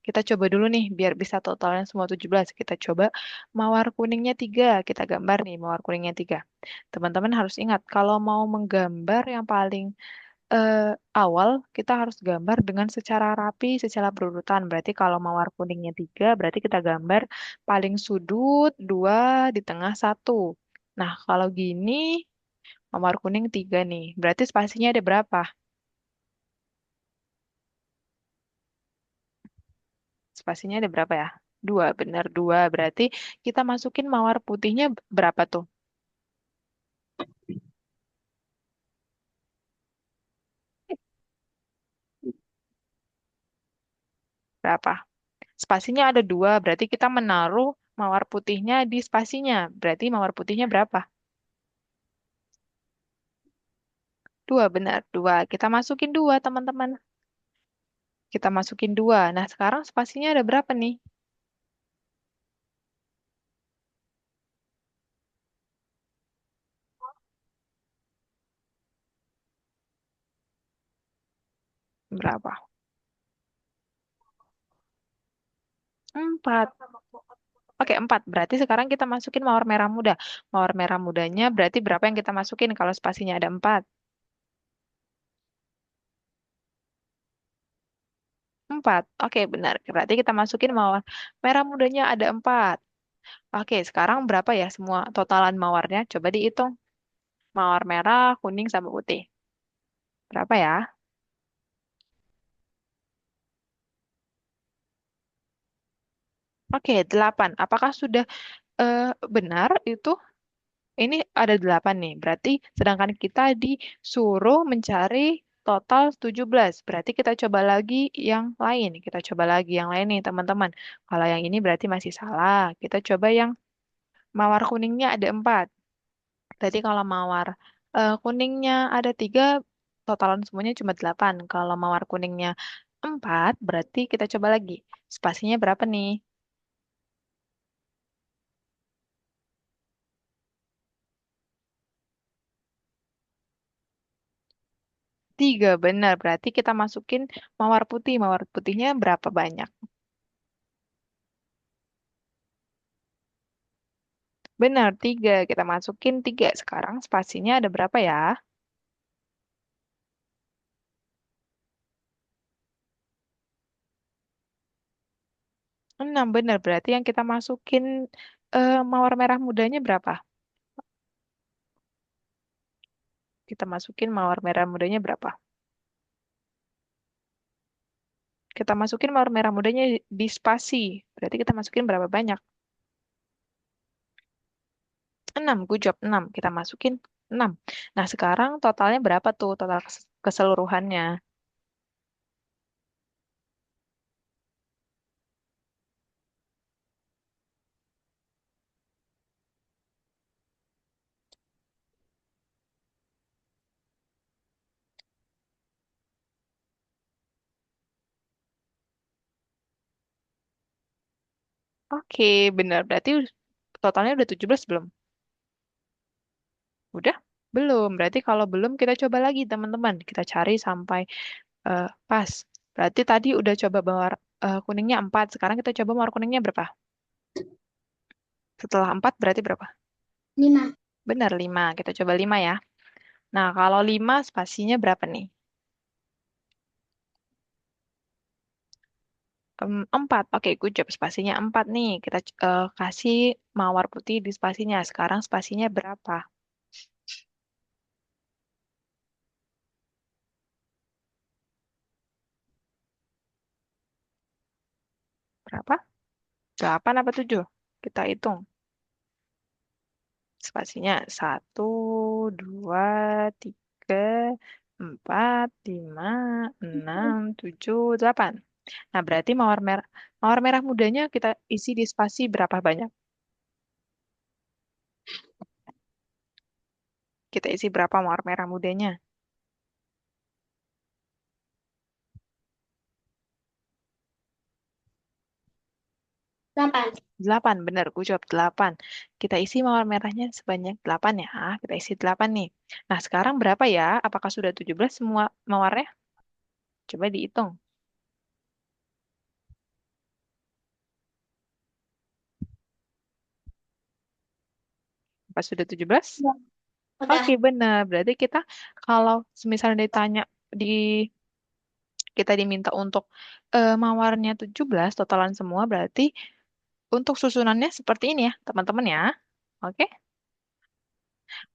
Kita coba dulu nih, biar bisa totalnya semua 17. Kita coba mawar kuningnya 3. Kita gambar nih, mawar kuningnya 3. Teman-teman harus ingat, kalau mau menggambar yang paling eh, awal kita harus gambar dengan secara rapi, secara berurutan. Berarti kalau mawar kuningnya 3, berarti kita gambar paling sudut 2, di tengah satu. Nah, kalau gini, mawar kuning 3 nih. Berarti spasinya ada berapa? Spasinya ada berapa ya? 2, benar 2. Berarti kita masukin mawar putihnya berapa tuh? Berapa? Spasinya ada 2, berarti kita menaruh mawar putihnya di spasinya. Berarti mawar putihnya berapa? 2, benar 2. Kita masukin 2, teman-teman. Kita masukin 2. Nah, sekarang spasinya ada berapa nih? Berapa? 4. Oke, 4. Berarti sekarang kita masukin mawar merah muda. Mawar merah mudanya berarti berapa yang kita masukin kalau spasinya ada 4? 4. Oke, benar. Berarti kita masukin mawar merah mudanya ada 4. Oke, sekarang berapa ya semua totalan mawarnya? Coba dihitung. Mawar merah, kuning, sama putih. Berapa ya? Oke, 8. Apakah sudah benar itu? Ini ada 8 nih. Berarti sedangkan kita disuruh mencari total 17. Berarti kita coba lagi yang lain. Kita coba lagi yang lain nih, teman-teman. Kalau yang ini berarti masih salah. Kita coba yang mawar kuningnya ada 4. Berarti kalau mawar kuningnya ada 3, totalan semuanya cuma 8. Kalau mawar kuningnya 4, berarti kita coba lagi. Spasinya berapa nih? 3 benar. Berarti kita masukin mawar putih. Mawar putihnya berapa banyak? Benar, 3. Kita masukin 3. Sekarang spasinya ada berapa ya? 6 benar. Berarti yang kita masukin mawar merah mudanya berapa? Kita masukin mawar merah mudanya berapa? Kita masukin mawar merah mudanya di spasi. Berarti kita masukin berapa banyak? 6. Gue jawab 6. Kita masukin 6. Nah, sekarang totalnya berapa tuh total keseluruhannya? Oke, benar. Berarti totalnya udah 17 belum? Udah? Belum. Berarti kalau belum kita coba lagi teman-teman. Kita cari sampai pas. Berarti tadi udah coba mawar kuningnya 4. Sekarang kita coba mawar kuningnya berapa? Setelah 4 berarti berapa? 5. Benar 5. Kita coba 5 ya. Nah, kalau 5 spasinya berapa nih? 4. Oke, good job. Spasinya 4 nih. Kita kasih mawar putih di spasinya. Sekarang spasinya berapa? Berapa? 8 apa 7? Kita hitung. Spasinya 1, 2, 3, 4, 5, 6, 7, 8. Nah, berarti mawar merah mudanya kita isi di spasi berapa banyak? Kita isi berapa mawar merah mudanya? 8. 8, benar. Gue jawab 8. Kita isi mawar merahnya sebanyak 8 ya. Kita isi 8 nih. Nah, sekarang berapa ya? Apakah sudah 17 semua mawarnya? Coba dihitung. Apa sudah 17? Ya, Oke, udah. benar. Berarti kita kalau misalnya ditanya di kita diminta untuk mawarnya 17 totalan semua berarti untuk susunannya seperti ini ya, teman-teman ya. Oke?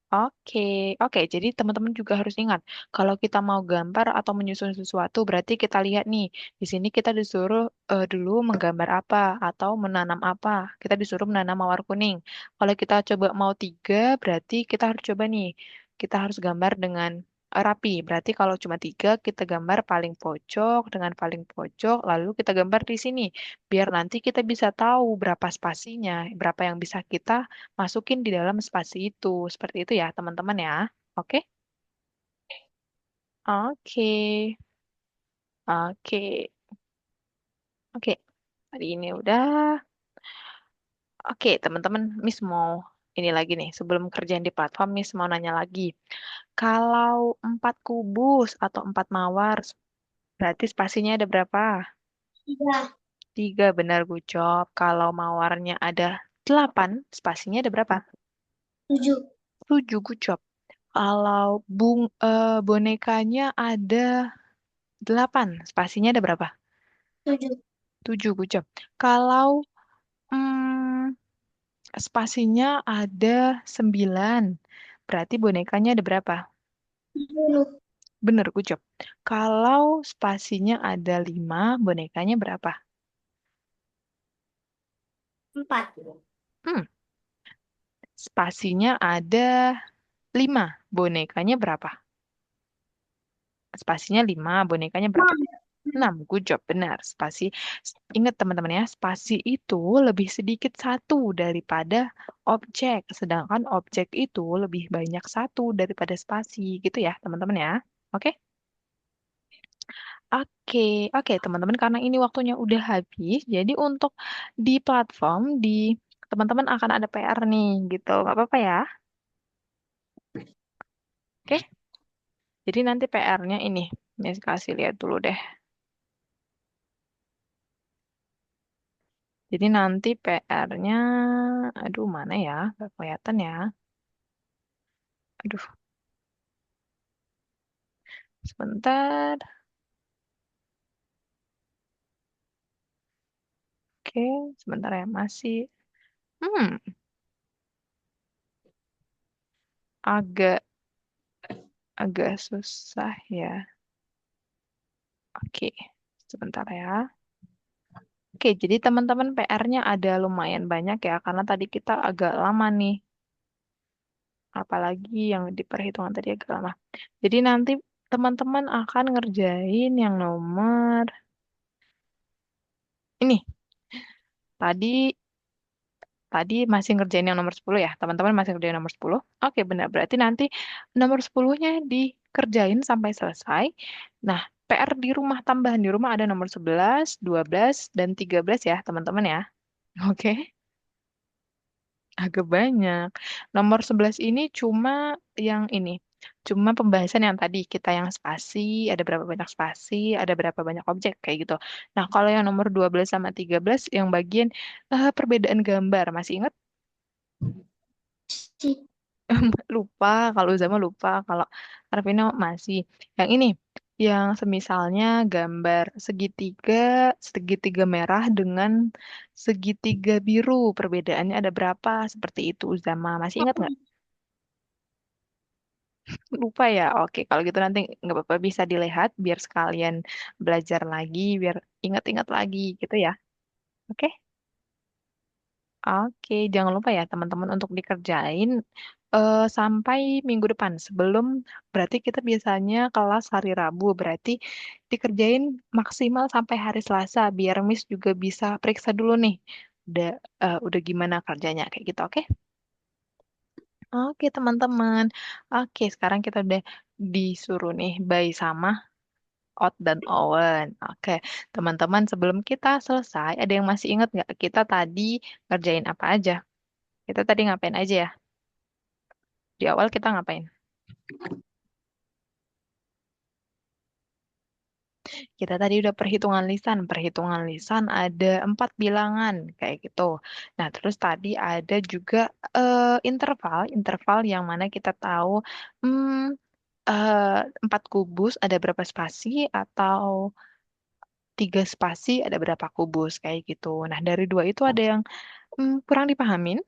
Oke, oke. Jadi teman-teman juga harus ingat, kalau kita mau gambar atau menyusun sesuatu, berarti kita lihat nih, di sini kita disuruh dulu menggambar apa atau menanam apa. Kita disuruh menanam mawar kuning. Kalau kita coba mau 3, berarti kita harus coba nih, kita harus gambar dengan rapi. Berarti kalau cuma 3, kita gambar paling pojok dengan paling pojok, lalu kita gambar di sini, biar nanti kita bisa tahu berapa spasinya, berapa yang bisa kita masukin di dalam spasi itu. Seperti itu ya, teman-teman ya. Oke? Oke. Oke. Oke. Tadi ini udah. Oke, teman-teman, Miss mau ini lagi nih. Sebelum kerjaan di platform, Miss mau nanya lagi. Kalau 4 kubus atau 4 mawar, berarti spasinya ada berapa? 3. 3, benar, good job. Kalau mawarnya ada 8, spasinya ada berapa? 7. 7, good job. Kalau bonekanya ada 8, spasinya ada berapa? 7. 7, good job. Kalau spasinya ada 9, berarti bonekanya ada berapa? 10. Bener, good job. Kalau spasinya ada 5, bonekanya berapa? 4. Hmm, spasinya ada 5, bonekanya berapa? Spasinya 5, bonekanya berapa? 6, good job, benar. Ingat teman-teman ya, spasi itu lebih sedikit satu daripada objek, sedangkan objek itu lebih banyak satu daripada spasi, gitu ya teman-teman ya. Oke? Oke, oke teman-teman, karena ini waktunya udah habis, jadi untuk di platform, teman-teman akan ada PR nih, gitu. Nggak apa-apa ya? Oke? Jadi nanti PR-nya ini, kasih lihat dulu deh. Jadi nanti PR-nya, aduh mana ya? Nggak kelihatan ya. Aduh, sebentar. Oke, sebentar ya masih. Hmm, agak agak susah ya. Oke, sebentar ya. Oke, jadi teman-teman PR-nya ada lumayan banyak ya, karena tadi kita agak lama nih. Apalagi yang di perhitungan tadi agak lama. Jadi nanti teman-teman akan ngerjain yang nomor ini. Tadi tadi masih ngerjain yang nomor 10 ya. Teman-teman masih ngerjain nomor 10. Oke, benar. Berarti nanti nomor 10-nya dikerjain sampai selesai. Nah, PR di rumah tambahan di rumah ada nomor 11, 12, dan 13 ya, teman-teman ya. Oke. Agak banyak. Nomor 11 ini cuma yang ini. Cuma pembahasan yang tadi kita yang spasi, ada berapa banyak spasi, ada berapa banyak objek kayak gitu. Nah, kalau yang nomor 12 sama 13 yang bagian perbedaan gambar, masih ingat? Si- Lupa, kalau Uzama lupa, kalau Arvino masih. Yang ini, yang semisalnya gambar segitiga, segitiga merah dengan segitiga biru, perbedaannya ada berapa? Seperti itu Uzama. Masih ingat nggak? Lupa ya? Oke, kalau gitu nanti nggak apa-apa bisa dilihat biar sekalian belajar lagi, biar ingat-ingat lagi gitu ya. Oke? Oke, jangan lupa ya teman-teman untuk dikerjain sampai minggu depan. Sebelum berarti kita biasanya kelas hari Rabu, berarti dikerjain maksimal sampai hari Selasa biar Miss juga bisa periksa dulu nih. Udah udah gimana kerjanya kayak gitu, oke? Oke, teman-teman. Oke, sekarang kita udah disuruh nih by sama Ot dan Owen. Oke, teman-teman, sebelum kita selesai, ada yang masih ingat nggak kita tadi ngerjain apa aja? Kita tadi ngapain aja ya? Di awal kita ngapain? Kita tadi udah perhitungan lisan. Perhitungan lisan ada 4 bilangan kayak gitu. Nah, terus tadi ada juga interval. Interval yang mana kita tahu hmm, 4 kubus ada berapa spasi atau 3 spasi ada berapa kubus kayak gitu. Nah, dari dua itu ada yang kurang dipahamin.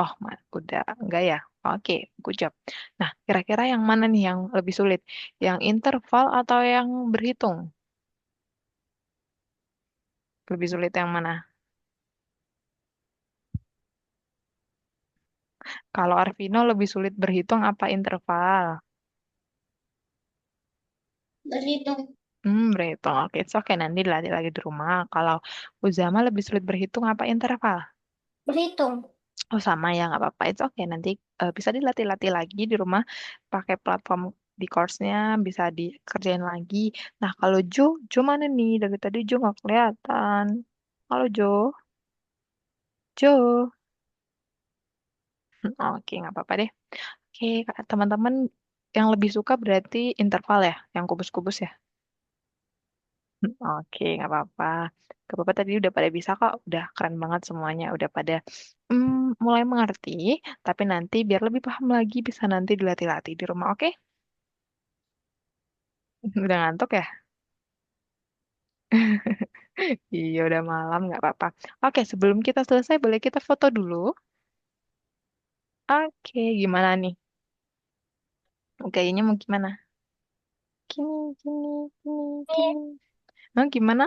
Oh, udah enggak ya? Oke, good job. Nah, kira-kira yang mana nih yang lebih sulit? Yang interval atau yang berhitung? Lebih sulit yang mana? Kalau Arvino lebih sulit berhitung apa interval? Berhitung. Berhitung. Oke, it's okay. Nanti dilatih lagi di rumah. Kalau Uzama lebih sulit berhitung apa interval? Berhitung. Oh, sama ya, nggak apa-apa. It's okay. Nanti bisa dilatih-latih lagi di rumah. Pakai platform di course-nya, bisa dikerjain lagi. Nah, kalau Jo mana nih? Dari tadi Jo nggak kelihatan. Halo Jo. Jo. Oke, nggak apa-apa deh. Oke, teman-teman yang lebih suka berarti interval ya, yang kubus-kubus ya. Oke, nggak apa-apa. Nggak apa-apa tadi udah pada bisa kok, udah keren banget semuanya, udah pada mulai mengerti. Tapi nanti biar lebih paham lagi bisa nanti dilatih-latih di rumah, oke? Udah ngantuk ya? Iya, udah malam, nggak apa-apa. Oke, sebelum kita selesai, boleh kita foto dulu? Oke, gimana nih? Gayanya mau gimana? Gini, gini, gini, Nih, gini. Nah, gimana?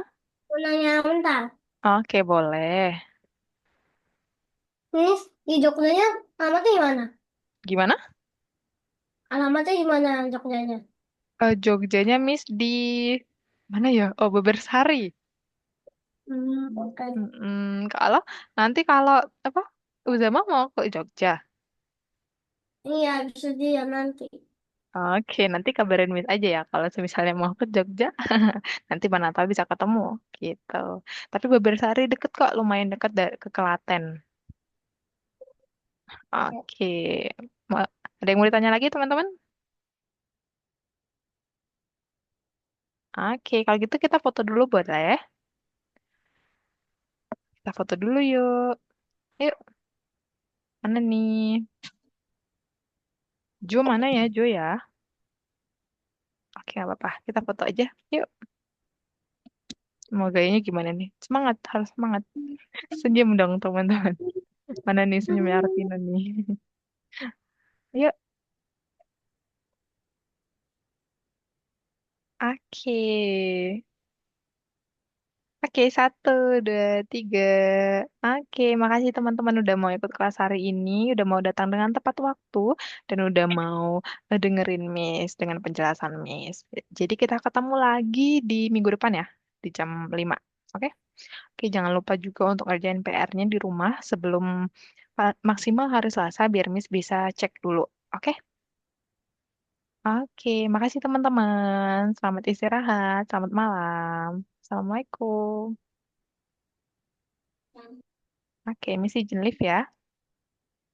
mau nanya bentar. Oke, boleh. Ini di Jogjanya alamatnya gimana? Gimana? Alamatnya gimana Jogjanya? Jogjanya Miss di mana ya? Oh, Bebersari. Oke. Kalau nanti kalau apa Uzama mau ke Jogja. Iya, bisa dia nanti. Oke, nanti kabarin Miss aja ya kalau misalnya mau ke Jogja. Nanti mana tahu bisa ketemu gitu. Tapi Bebersari deket kok, lumayan deket ke Klaten. Oke. Ada yang mau ditanya lagi teman-teman? Oke, kalau gitu kita foto dulu boleh. Kita foto dulu yuk. Yuk, mana nih? Jo mana ya, Jo ya? Oke, nggak apa-apa. Kita foto aja. Yuk. Mau gayanya gimana nih? Semangat, harus semangat. Senyum dong, teman-teman. Mana nih senyumnya Arvino nih? Yuk. Oke. Oke, satu, dua, tiga. Oke, makasih teman-teman udah mau ikut kelas hari ini, udah mau datang dengan tepat waktu, dan udah mau dengerin Miss dengan penjelasan Miss. Jadi kita ketemu lagi di minggu depan ya, di jam 5. Oke? Oke, jangan lupa juga untuk kerjain PR-nya di rumah sebelum maksimal hari Selasa biar Miss bisa cek dulu. Oke? Oke, makasih teman-teman. Selamat istirahat, selamat malam. Assalamualaikum. Oke, Miss izin live ya.